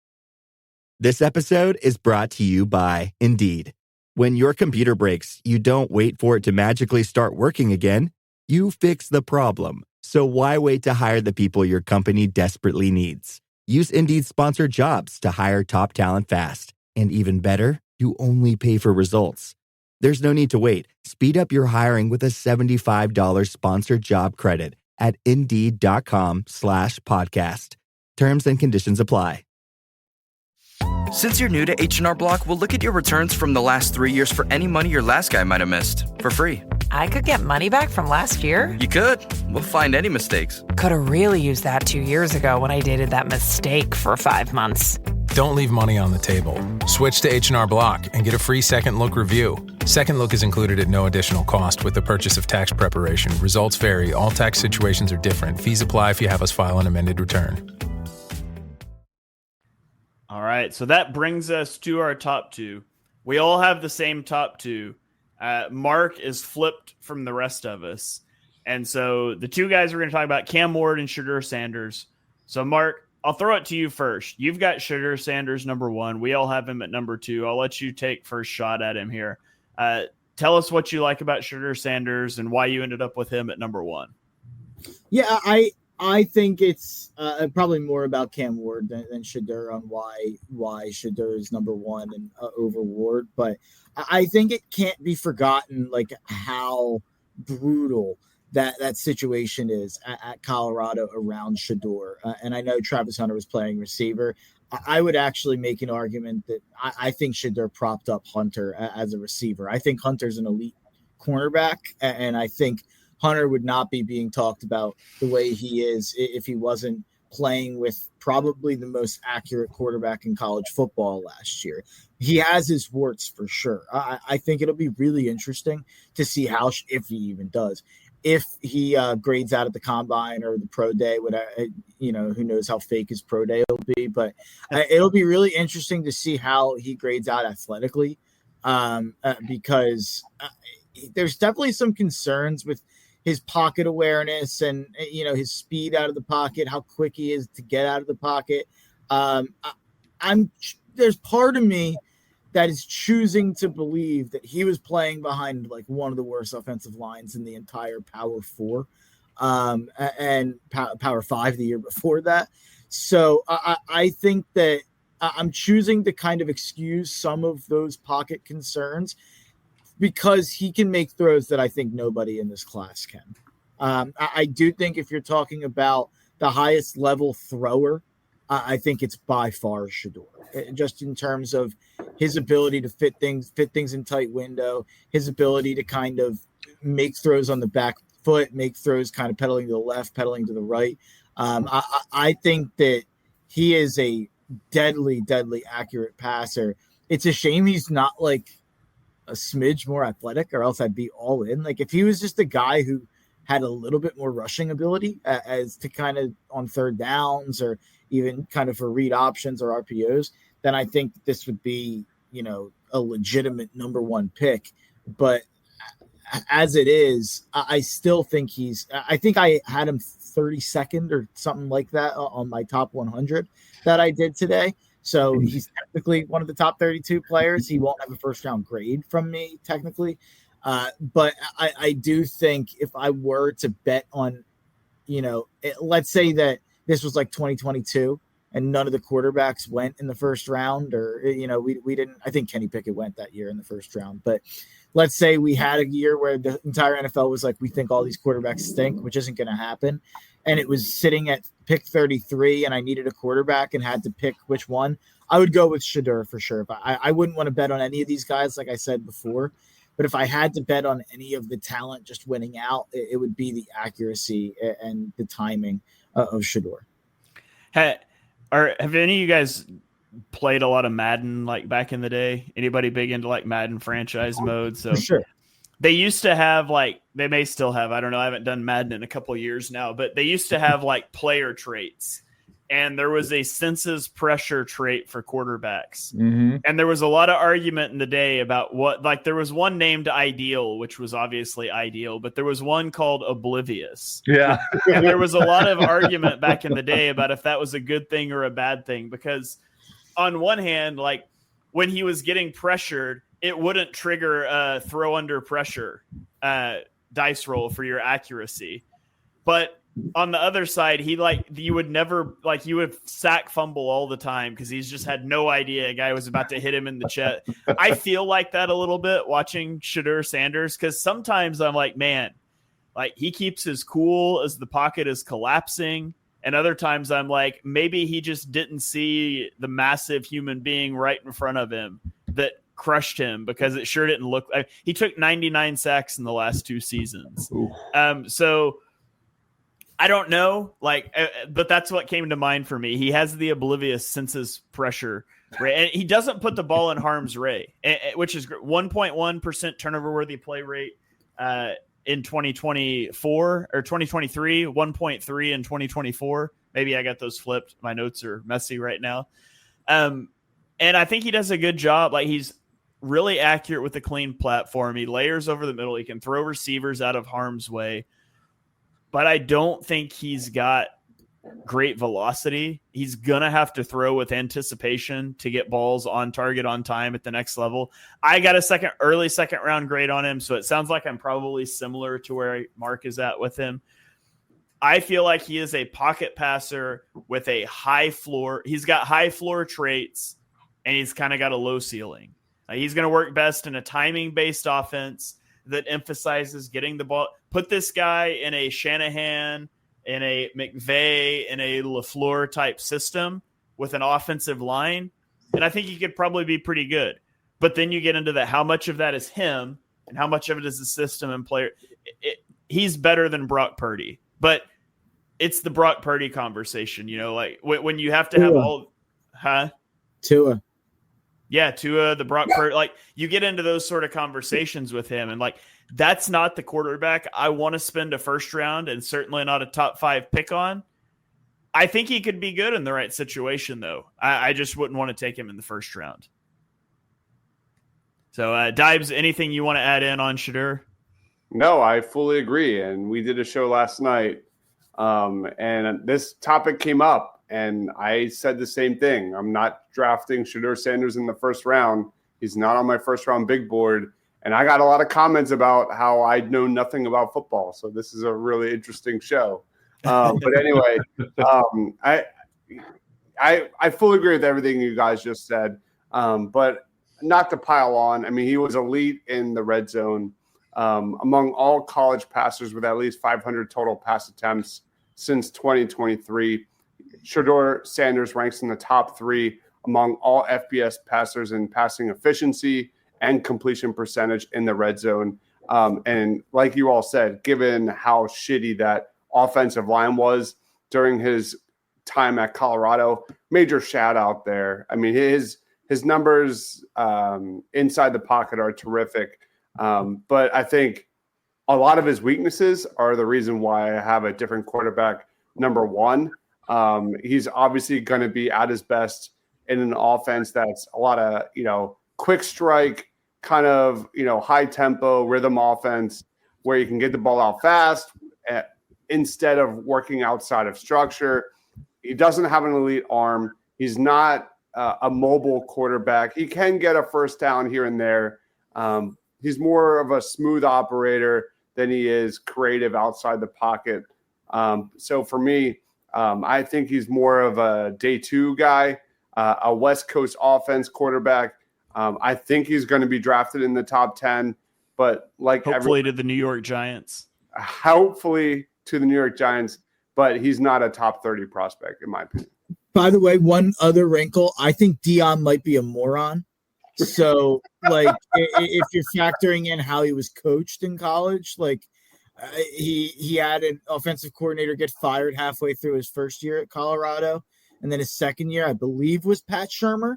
This episode is brought to you by Indeed. When your computer breaks, you don't wait for it to magically start working again. You fix the problem. So why wait to hire the people your company desperately needs? Use Indeed Sponsored Jobs to hire top talent fast. And even better, You only pay for results. There's no need to wait. Speed up your hiring with a $75 sponsored job credit at Indeed.com/podcast. Terms and conditions apply. Since you're new to H&R Block, we'll look at your returns from the last 3 years for any money your last guy might have missed for free. I could get money back from last year? You could. We'll find any mistakes. Could have really used that 2 years ago when I dated that mistake for 5 months. Don't leave money on the table. Switch to H&R Block and get a free second look review. Second look is included at no additional cost with the purchase of tax preparation. Results vary. All tax situations are different. Fees apply if you have us file an amended return. All right, so that brings us to our top two. We all have the same top two. Mark is flipped from the rest of us. And so the two guys we're going to talk about, Cam Ward and Shedeur Sanders. So, Mark, I'll throw it to you first. You've got Shedeur Sanders number 1. We all have him at number 2. I'll let you take first shot at him here. Tell us what you like about Shedeur Sanders and why you ended up with him at number 1. Yeah, I think it's probably more about Cam Ward than Shedeur on why Shedeur is number 1 and over Ward. But I think it can't be forgotten like how brutal that situation is at Colorado around Shedeur. And I know Travis Hunter was playing receiver. I would actually make an argument that I think Shedeur propped up Hunter as a receiver. I think Hunter's an elite cornerback, and I think Hunter would not be being talked about the way he is if he wasn't playing with probably the most accurate quarterback in college football last year. He has his warts for sure. I think it'll be really interesting to see how, if he even does, if he grades out at the combine or the pro day, whatever, who knows how fake his pro day will be, but it'll be really interesting to see how he grades out athletically because there's definitely some concerns with his pocket awareness and, his speed out of the pocket, how quick he is to get out of the pocket. There's part of me that is choosing to believe that he was playing behind like one of the worst offensive lines in the entire Power 4 and Power 5 the year before that. So I think that I'm choosing to kind of excuse some of those pocket concerns because he can make throws that I think nobody in this class can. I do think if you're talking about the highest level thrower, I think it's by far Shedeur, just in terms of his ability to fit things in tight window, his ability to kind of make throws on the back foot, make throws kind of pedaling to the left, pedaling to the right. I think that he is a deadly, deadly accurate passer. It's a shame he's not like a smidge more athletic, or else I'd be all in. Like if he was just a guy who had a little bit more rushing ability as to kind of on third downs or even kind of for read options or RPOs, then I think this would be, a legitimate number 1 pick. But as it is, I still think I think I had him 32nd or something like that on my top 100 that I did today. So he's technically one of the top 32 players. He won't have a first round grade from me technically. But I do think if I were to bet on, let's say that this was like 2022 and none of the quarterbacks went in the first round, or, we didn't, I think Kenny Pickett went that year in the first round, but let's say we had a year where the entire NFL was like, we think all these quarterbacks stink, which isn't going to happen. And it was sitting at pick 33 and I needed a quarterback and had to pick which one. I would go with Shedeur for sure. But I wouldn't want to bet on any of these guys, like I said before. But if I had to bet on any of the talent just winning out, it would be the accuracy and the timing of Shedeur. Have any of you guys played a lot of Madden like back in the day? Anybody big into like Madden franchise mode? So for sure. They used to have they may still have, I don't know, I haven't done Madden in a couple of years now, but they used to have like player traits. And there was a senses pressure trait for quarterbacks. Mm-hmm. And there was a lot of argument in the day about there was one named Ideal, which was obviously ideal, but there was one called Oblivious. Yeah. And there was a lot of argument back in the day about if that was a good thing or a bad thing, because on one hand, like when he was getting pressured, it wouldn't trigger a throw under pressure dice roll for your accuracy. But on the other side, he you would sack fumble all the time because he's just had no idea a guy was about to hit him in the chest. I feel like that a little bit watching Shedeur Sanders because sometimes I'm like, man, like he keeps his cool as the pocket is collapsing. And other times I'm like, maybe he just didn't see the massive human being right in front of him that crushed him because it sure didn't look like he took 99 sacks in the last 2 seasons. So I don't know, but that's what came to mind for me. He has the oblivious senses pressure, right? And he doesn't put the ball in harm's way, which is 1.1% turnover worthy play rate in 2024 or 2023, 1.3 in 2024. Maybe I got those flipped. My notes are messy right now. And I think he does a good job. Like he's really accurate with the clean platform. He layers over the middle. He can throw receivers out of harm's way. But I don't think he's got great velocity. He's going to have to throw with anticipation to get balls on target on time at the next level. I got a early second round grade on him, so it sounds like I'm probably similar to where Mark is at with him. I feel like he is a pocket passer with a high floor. He's got high floor traits, and he's kind of got a low ceiling. He's going to work best in a timing-based offense that emphasizes getting the ball. Put this guy in a Shanahan, in a McVay, in a LaFleur type system with an offensive line, and I think he could probably be pretty good. But then you get into that, how much of that is him and how much of it is the system and player. He's better than Brock Purdy, but it's the Brock Purdy conversation, like when you have to have all, Tua. Yeah, Tua, the Brock Purdy, you get into those sort of conversations with him, and that's not the quarterback I want to spend a first round and certainly not a top 5 pick on. I think he could be good in the right situation, though. I just wouldn't want to take him in the first round. So, Dibes, anything you want to add in on Shedeur? No, I fully agree. And we did a show last night, and this topic came up. And I said the same thing. I'm not drafting Shedeur Sanders in the first round. He's not on my first round big board. And I got a lot of comments about how I know nothing about football. So this is a really interesting show. But anyway, I fully agree with everything you guys just said. But not to pile on. I mean, he was elite in the red zone among all college passers with at least 500 total pass attempts since 2023. Shedeur Sanders ranks in the top 3 among all FBS passers in passing efficiency and completion percentage in the red zone. And like you all said, given how shitty that offensive line was during his time at Colorado, major shout out there. I mean, his numbers inside the pocket are terrific. But I think a lot of his weaknesses are the reason why I have a different quarterback number 1. He's obviously going to be at his best in an offense that's a lot of, quick strike, kind of, high tempo rhythm offense where you can get the ball out fast instead of working outside of structure. He doesn't have an elite arm. He's not a mobile quarterback. He can get a first down here and there. He's more of a smooth operator than he is creative outside the pocket. So for me, I think he's more of a day 2 guy, a West Coast offense quarterback. I think he's going to be drafted in the top 10, but hopefully to the New York Giants. Hopefully to the New York Giants, but he's not a top 30 prospect in my opinion. By the way, one other wrinkle, I think Dion might be a moron. So if you're factoring in how he was coached in college, he had an offensive coordinator get fired halfway through his first year at Colorado. And then his second year, I believe, was Pat Shurmur.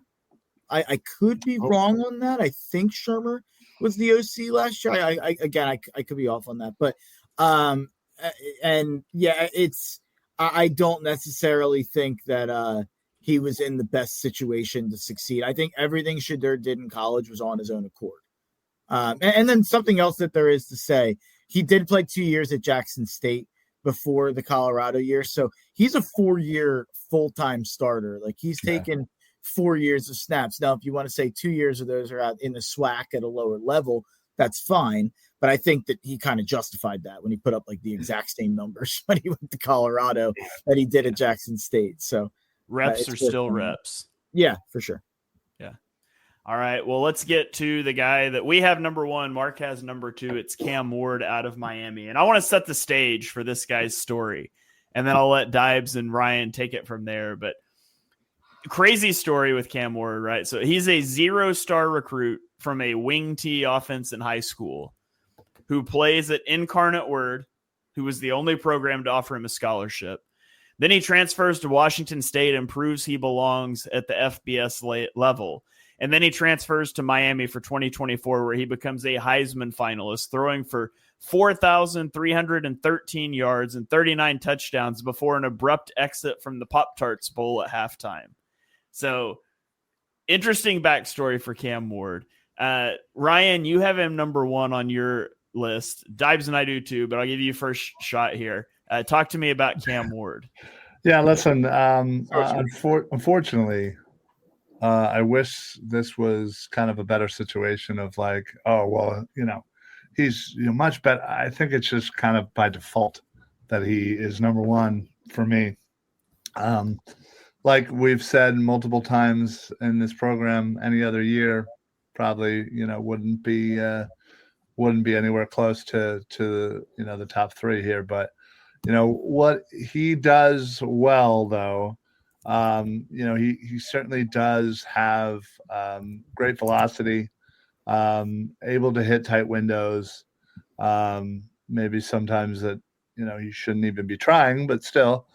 I could be wrong on that. I think Shurmur was the OC last year. I could be off on that. But, I don't necessarily think that he was in the best situation to succeed. I think everything Shedeur did in college was on his own accord. And then something else that there is to say, he did play 2 years at Jackson State before the Colorado year. So he's a 4-year full-time starter. He's taken 4 years of snaps. Now, if you want to say 2 years of those are out in the SWAC at a lower level, that's fine. But I think that he kind of justified that when he put up like the exact same numbers when he went to Colorado that he did at Jackson State. So reps are still reps. Yeah, for sure. Yeah. All right. Well, let's get to the guy that we have number 1. Mark has number 2. It's Cam Ward out of Miami. And I want to set the stage for this guy's story. And then I'll let Dibes and Ryan take it from there. But crazy story with Cam Ward, right? So he's a 0-star recruit from a wing T offense in high school who plays at Incarnate Word, who was the only program to offer him a scholarship. Then he transfers to Washington State and proves he belongs at the FBS level. And then he transfers to Miami for 2024, where he becomes a Heisman finalist, throwing for 4,313 yards and 39 touchdowns before an abrupt exit from the Pop-Tarts Bowl at halftime. So, interesting backstory for Cam Ward. Ryan, you have him number 1 on your list. Dibes and I do too, but I'll give you first shot here. Talk to me about Cam Ward. Yeah, listen, unfortunately, I wish this was kind of a better situation of like, oh, well, he's much better. I think it's just kind of by default that he is number 1 for me. Like we've said multiple times in this program, any other year probably, wouldn't be anywhere close to the top 3 here. But, what he does well, though, he certainly does have great velocity, able to hit tight windows, maybe sometimes that, he shouldn't even be trying, but still,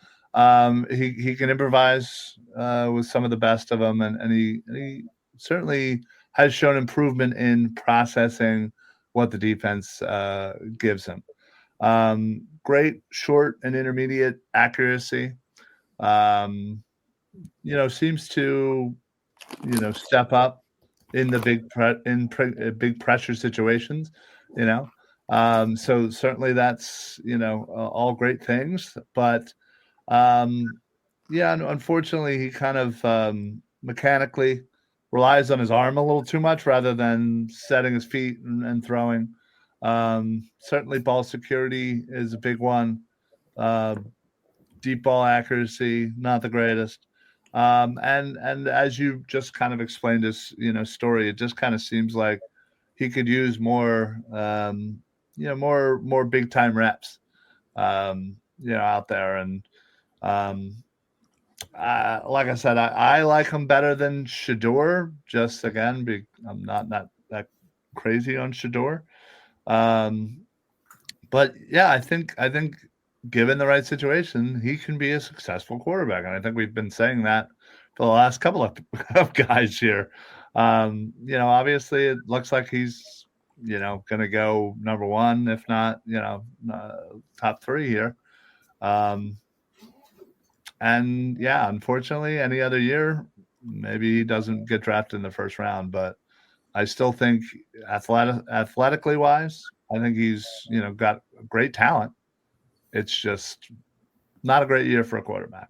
he can improvise with some of the best of them. And he certainly has shown improvement in processing what the defense gives him. Great short and intermediate accuracy. Seems to, step up in the big pressure situations, so certainly that's, all great things, but, unfortunately he kind of, mechanically relies on his arm a little too much rather than setting his feet and throwing. Certainly ball security is a big one. Deep ball accuracy, not the greatest. And as you just kind of explained his, story, it just kind of seems like he could use more, more big time reps, out there. And like I said, I like him better than Shedeur. Just again, I'm not that crazy on Shedeur. But yeah, I think given the right situation, he can be a successful quarterback. And I think we've been saying that for the last couple of guys here. Obviously it looks like he's, going to go number 1, if not, top 3 here. And yeah, unfortunately any other year, maybe he doesn't get drafted in the first round, but I still think athletically wise, I think he's, got great talent. It's just not a great year for a quarterback.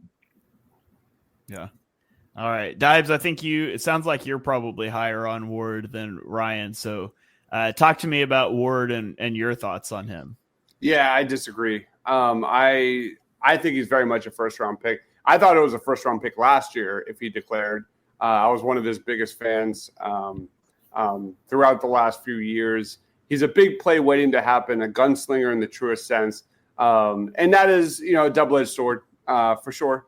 Yeah. All right. Dibes, I think it sounds like you're probably higher on Ward than Ryan. So talk to me about Ward and your thoughts on him. Yeah, I disagree. I think he's very much a first-round pick. I thought it was a first-round pick last year if he declared. I was one of his biggest fans throughout the last few years. He's a big play waiting to happen, a gunslinger in the truest sense. And that is, a double-edged sword for sure.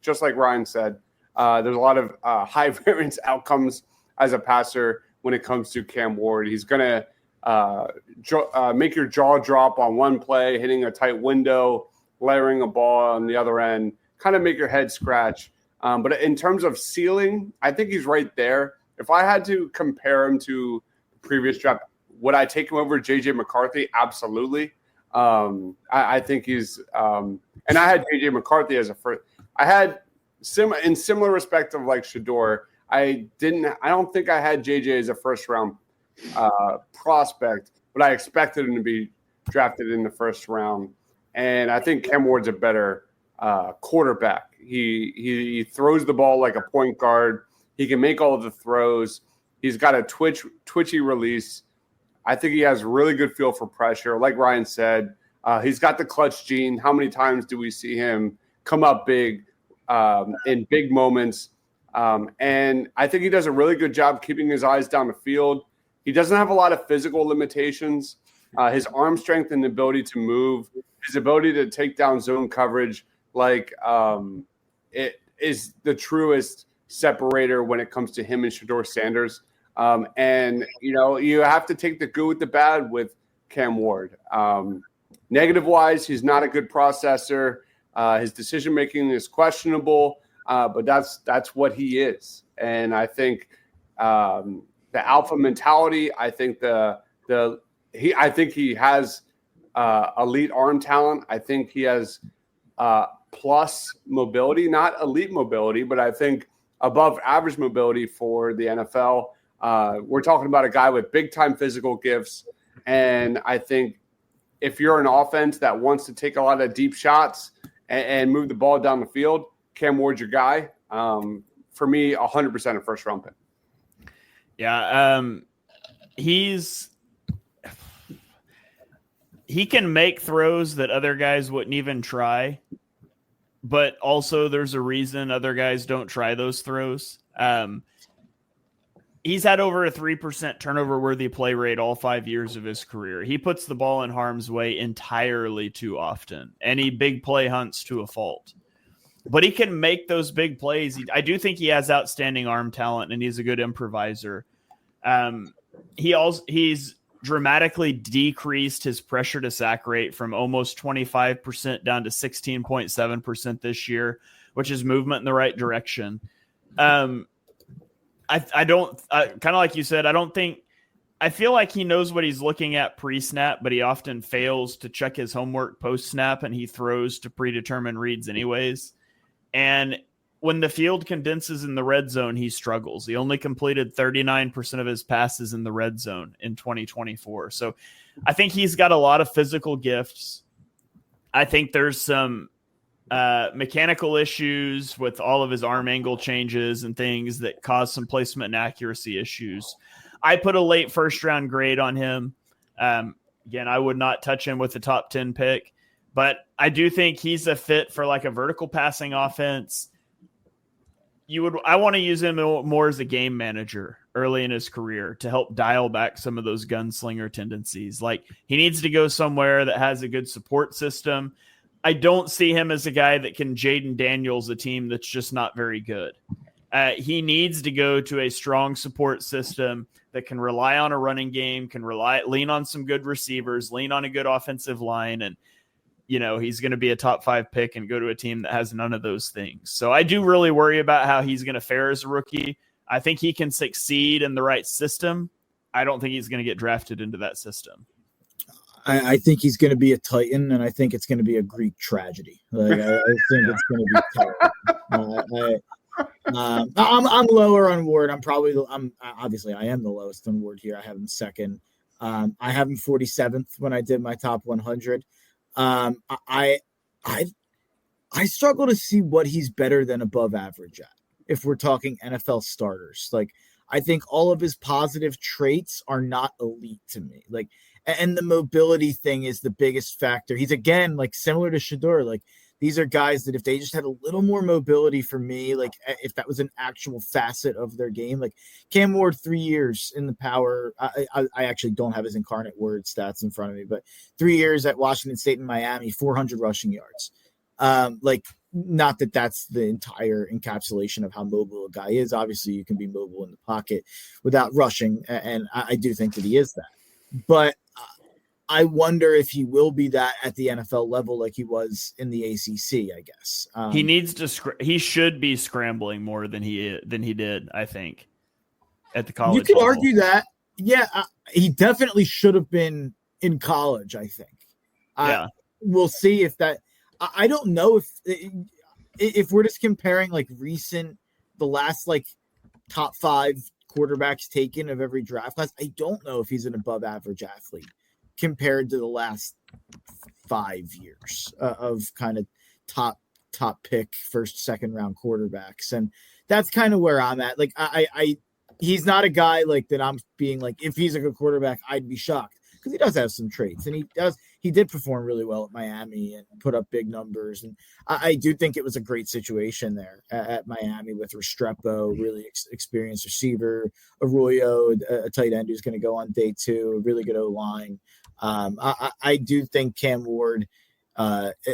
Just like Ryan said, there's a lot of high variance outcomes as a passer when it comes to Cam Ward. He's going to make your jaw drop on one play, hitting a tight window, layering a ball on the other end, kind of make your head scratch. But in terms of ceiling, I think he's right there. If I had to compare him to the previous draft, would I take him over J.J. McCarthy? Absolutely. I think he's and I had J.J. McCarthy as a first. I had in similar respect of like Shedeur. I don't think I had J.J. as a first round prospect, but I expected him to be drafted in the first round. And I think Cam Ward's a better quarterback. He throws the ball like a point guard. He can make all of the throws. He's got a twitchy release. I think he has a really good feel for pressure. Like Ryan said, he's got the clutch gene. How many times do we see him come up big in big moments? And I think he does a really good job keeping his eyes down the field. He doesn't have a lot of physical limitations. His arm strength and ability to move, his ability to take down zone coverage, it is the truest separator when it comes to him and Shedeur Sanders. And, you have to take the good with the bad with Cam Ward. Negative-wise, he's not a good processor. His decision-making is questionable, but that's what he is. And I think the alpha mentality, I think he has elite arm talent. I think he has plus mobility, not elite mobility, but I think above average mobility for the NFL. We're talking about a guy with big-time physical gifts, and I think if you're an offense that wants to take a lot of deep shots and move the ball down the field, Cam Ward's your guy. For me, 100% a first-round pick. Yeah, he can make throws that other guys wouldn't even try, but also there's a reason other guys don't try those throws. He's had over a 3% turnover-worthy play rate all 5 years of his career. He puts the ball in harm's way entirely too often, and he big play hunts to a fault. But he can make those big plays. I do think he has outstanding arm talent, and he's a good improviser. He's dramatically decreased his pressure to sack rate from almost 25% down to 16.7% this year, which is movement in the right direction. I don't kind of like you said, I feel like he knows what he's looking at pre-snap, but he often fails to check his homework post-snap, and he throws to predetermined reads anyways. And when the field condenses in the red zone, he struggles. He only completed 39% of his passes in the red zone in 2024. So I think he's got a lot of physical gifts. I think there's some mechanical issues with all of his arm angle changes and things that cause some placement and accuracy issues. I put a late first round grade on him. Again, I would not touch him with the top 10 pick, but I do think he's a fit for like a vertical passing offense. I want to use him more as a game manager early in his career to help dial back some of those gunslinger tendencies. Like, he needs to go somewhere that has a good support system. I don't see him as a guy that can Jaden Daniels a team that's just not very good. He needs to go to a strong support system that can rely on a running game, can lean on some good receivers, lean on a good offensive line. And, he's going to be a top 5 pick and go to a team that has none of those things. So I do really worry about how he's going to fare as a rookie. I think he can succeed in the right system. I don't think he's going to get drafted into that system. I think he's going to be a Titan, and I think it's going to be a Greek tragedy. Like, I think it's going to be terrible. I'm lower on Ward. Obviously I am the lowest on Ward here. I have him second. I have him 47th when I did my top 100. I struggle to see what he's better than above average at, if we're talking NFL starters. Like, I think all of his positive traits are not elite to me. Like, and the mobility thing is the biggest factor. He's, again, like, similar to Shedeur. Like, these are guys that if they just had a little more mobility for me, like if that was an actual facet of their game, like Cam Ward, 3 years in the power. I actually don't have his incarnate word stats in front of me, but 3 years at Washington State and Miami, 400 rushing yards. Like, not that that's the entire encapsulation of how mobile a guy is. Obviously, you can be mobile in the pocket without rushing, and I do think that he is that. But I wonder if he will be that at the NFL level, like he was in the ACC. I guess he needs to. He should be scrambling more than he did. I think at the college. You could level. argue that. Yeah, he definitely should have been in college. I think. Yeah, we'll see if that. I don't know if we're just comparing like the last like top 5 quarterbacks taken of every draft class. I don't know if he's an above average athlete compared to the last 5 years of kind of top pick, first, second round quarterbacks. And that's kind of where I'm at. Like, I he's not a guy like that. I'm being like, if he's a good quarterback, I'd be shocked because he does have some traits, and he did perform really well at Miami and put up big numbers. And I do think it was a great situation there at Miami with Restrepo, really experienced receiver, Arroyo, a tight end who's going to go on day 2, a really good O-line. I do think Cam Ward,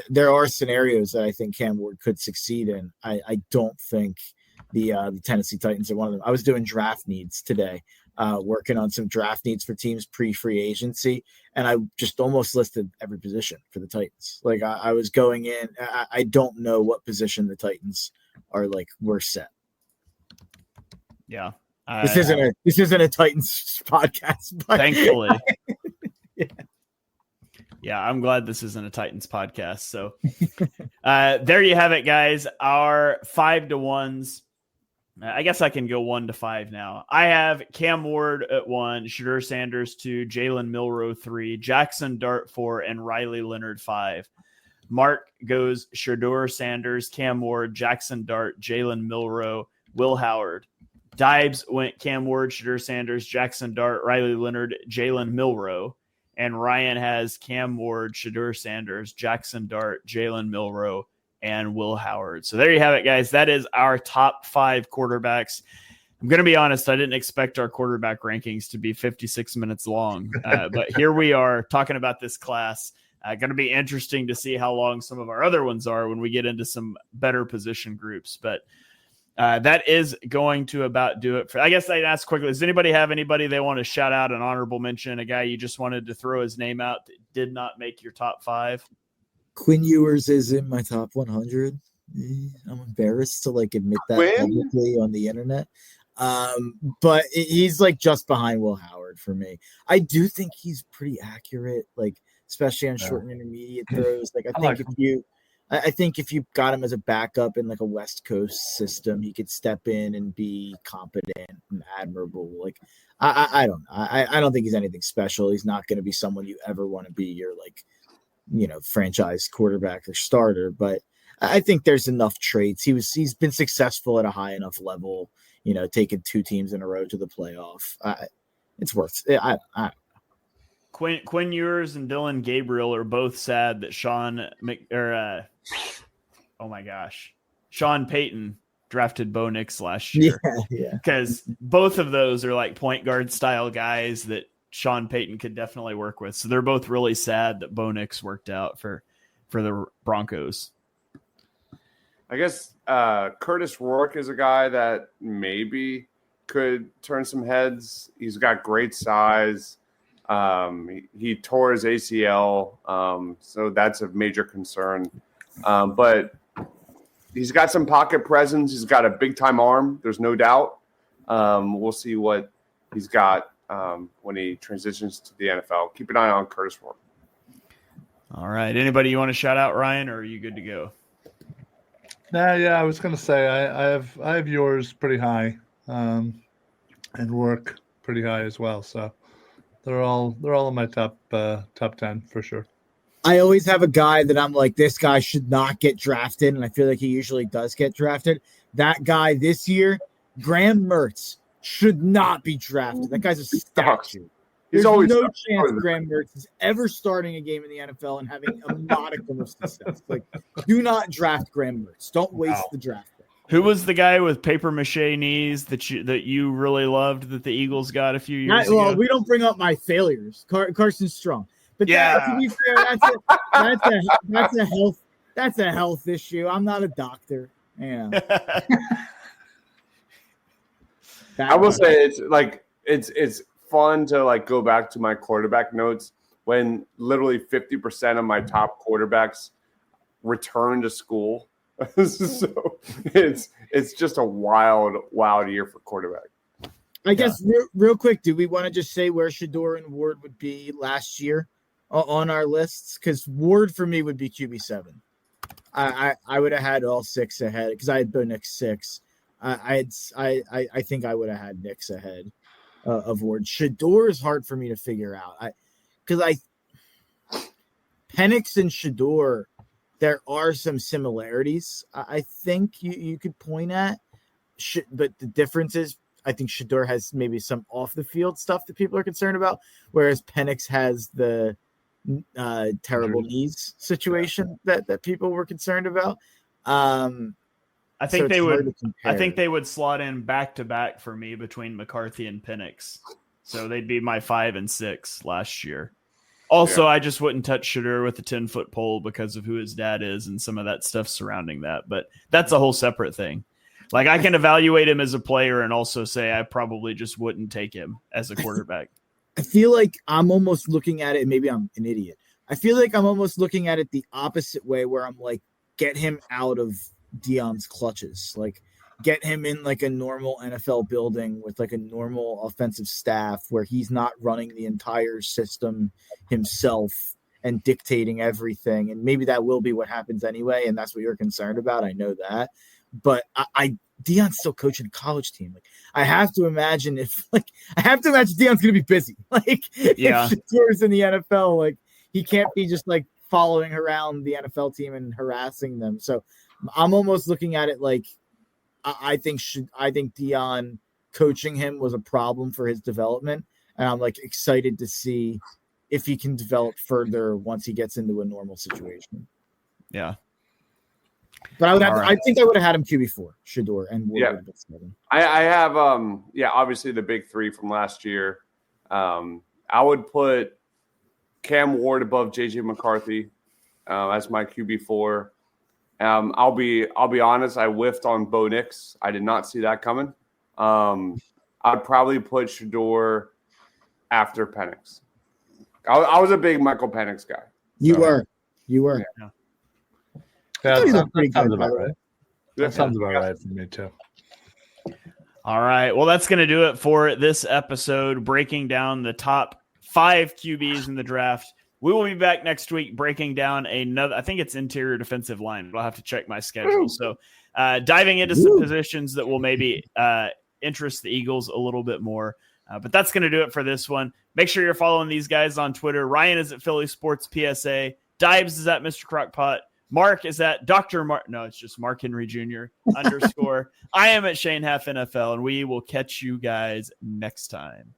there are scenarios that I think Cam Ward could succeed in. I don't think the Tennessee Titans are one of them. I was doing draft needs today, working on some draft needs for teams pre-free agency, and I just almost listed every position for the Titans. Like I was going in, I don't know what position the Titans are like we're set. Yeah. This isn't a Titans podcast, but thankfully. Yeah, I'm glad this isn't a Titans podcast. So there you have it, guys. Our 5-1s. I guess I can go 1-5 now. I have Cam Ward at 1, Shadur Sanders 2, Jalen Milroe 3, Jackson Dart 4, and Riley Leonard 5. Mark goes Shadur Sanders, Cam Ward, Jackson Dart, Jalen Milroe, Will Howard. Dibes went Cam Ward, Shadur Sanders, Jackson Dart, Riley Leonard, Jalen Milroe. And Ryan has Cam Ward, Shadur Sanders, Jackson Dart, Jalen Milroe, and Will Howard. So there you have it, guys. That is our top 5 quarterbacks. I'm going to be honest, I didn't expect our quarterback rankings to be 56 minutes long. But here we are talking about this class. Going to be interesting to see how long some of our other ones are when we get into some better position groups. But that is going to about do it. I guess I'd ask quickly, does anybody have anybody they want to shout out, an honorable mention, a guy you just wanted to throw his name out that did not make your top 5? Quinn Ewers is in my top 100. I'm embarrassed to admit that publicly on the internet. But he's just behind Will Howard for me. I do think he's pretty accurate, especially on short and intermediate throws. I think if you got him as a backup in a West Coast system, he could step in and be competent and admirable. I don't know. I don't think he's anything special. He's not going to be someone you ever want to be your franchise quarterback or starter, but I think there's enough traits. He's been successful at a high enough level, taking 2 teams in a row to the playoff. It's worth it. I Quinn Ewers and Dylan Gabriel are both sad that Sean Payton drafted Bo Nix last year. Yeah. Because both of those are point guard style guys that Sean Payton could definitely work with. So they're both really sad that Bo Nix worked out for the Broncos. I guess Curtis Rourke is a guy that maybe could turn some heads. He's got great size. He tore his ACL, so that's a major concern. But he's got some pocket presence. He's got a big-time arm. There's no doubt. We'll see what he's got when he transitions to the NFL. Keep an eye on Curtis Rourke. All right. Anybody you want to shout out, Ryan, or are you good to go? I was going to say I have yours pretty high, and Rourke pretty high as well. So they're all in my top 10 for sure. I always have a guy that I'm like, this guy should not get drafted, and I feel like he usually does get drafted. That guy this year, Graham Mertz, should not be drafted. That guy's a statue. There's no chance Graham Mertz is ever starting a game in the NFL and having a modicum of success. Do not draft Graham Mertz. Don't waste the draft. Who was the guy with paper mache knees that you really loved that the Eagles got a few years ago? Well, we don't bring up my failures. Carson Strong. But to be fair, that's a health issue. I'm not a doctor. Yeah. I will say it's fun to it's go back to my quarterback notes when literally 50% of my top quarterbacks return to school. So it's just a wild year for quarterback. I guess real quick, do we want to just say where Shador and Ward would be last year on our lists? Because Ward for me would be QB7. I would have had all 6 ahead because I had Bo Nix 6. I think I would have had Nix ahead of Ward. Shador is hard for me to figure out. Because Penix and Shador, there are some similarities I think you could point at. But the difference is I think Shedeur has maybe some off the field stuff that people are concerned about, whereas Penix has the terrible knees situation that people were concerned about. I think they would slot in back to back for me between McCarthy and Penix. So they'd be my 5 and 6 last year. Also, I just wouldn't touch Shedeur with a 10-foot pole because of who his dad is and some of that stuff surrounding that. But that's a whole separate thing. Like, I can evaluate him as a player and also say I probably just wouldn't take him as a quarterback. I feel like I'm almost looking at it. Maybe I'm an idiot. I feel like I'm almost looking at it the opposite way, where I'm like, get him out of Deion's clutches. Like, get him in like a normal NFL building with like a normal offensive staff where he's not running the entire system himself and dictating everything. And maybe that will be what happens anyway. And that's what you're concerned about. I know that. But Deion's still coaching a college team. Like, I have to imagine Deion's going to be busy. Like, if Shedeur's in the NFL, like, he can't be just like following around the NFL team and harassing them. So I'm almost looking at it like, I think Deion coaching him was a problem for his development, and I'm like excited to see if he can develop further once he gets into a normal situation. Yeah, but I think I would have had him QB4, Shedeur, and Ward would have been 7. I have obviously the big 3 from last year. I would put Cam Ward above JJ McCarthy as my QB4. I'll be honest. I whiffed on Bo Nix. I did not see that coming. I'd probably put Shedeur after Penix. I was a big Michael Penix guy. You were. Yeah, that sounds about right. That sounds about right for me too. All right. Well, that's going to do it for this episode, breaking down the top 5 QBs in the draft. We will be back next week breaking down another, I think it's interior defensive line, but I'll have to check my schedule. So diving into some positions that will maybe interest the Eagles a little bit more. But that's going to do it for this one. Make sure you're following these guys on Twitter. Ryan is at Philly Sports PSA. Dibes is at Mr. Crockpot. Mark is at Dr. Mark. No, it's just Mark Henry Jr. _ I am at Shane Half NFL, and we will catch you guys next time.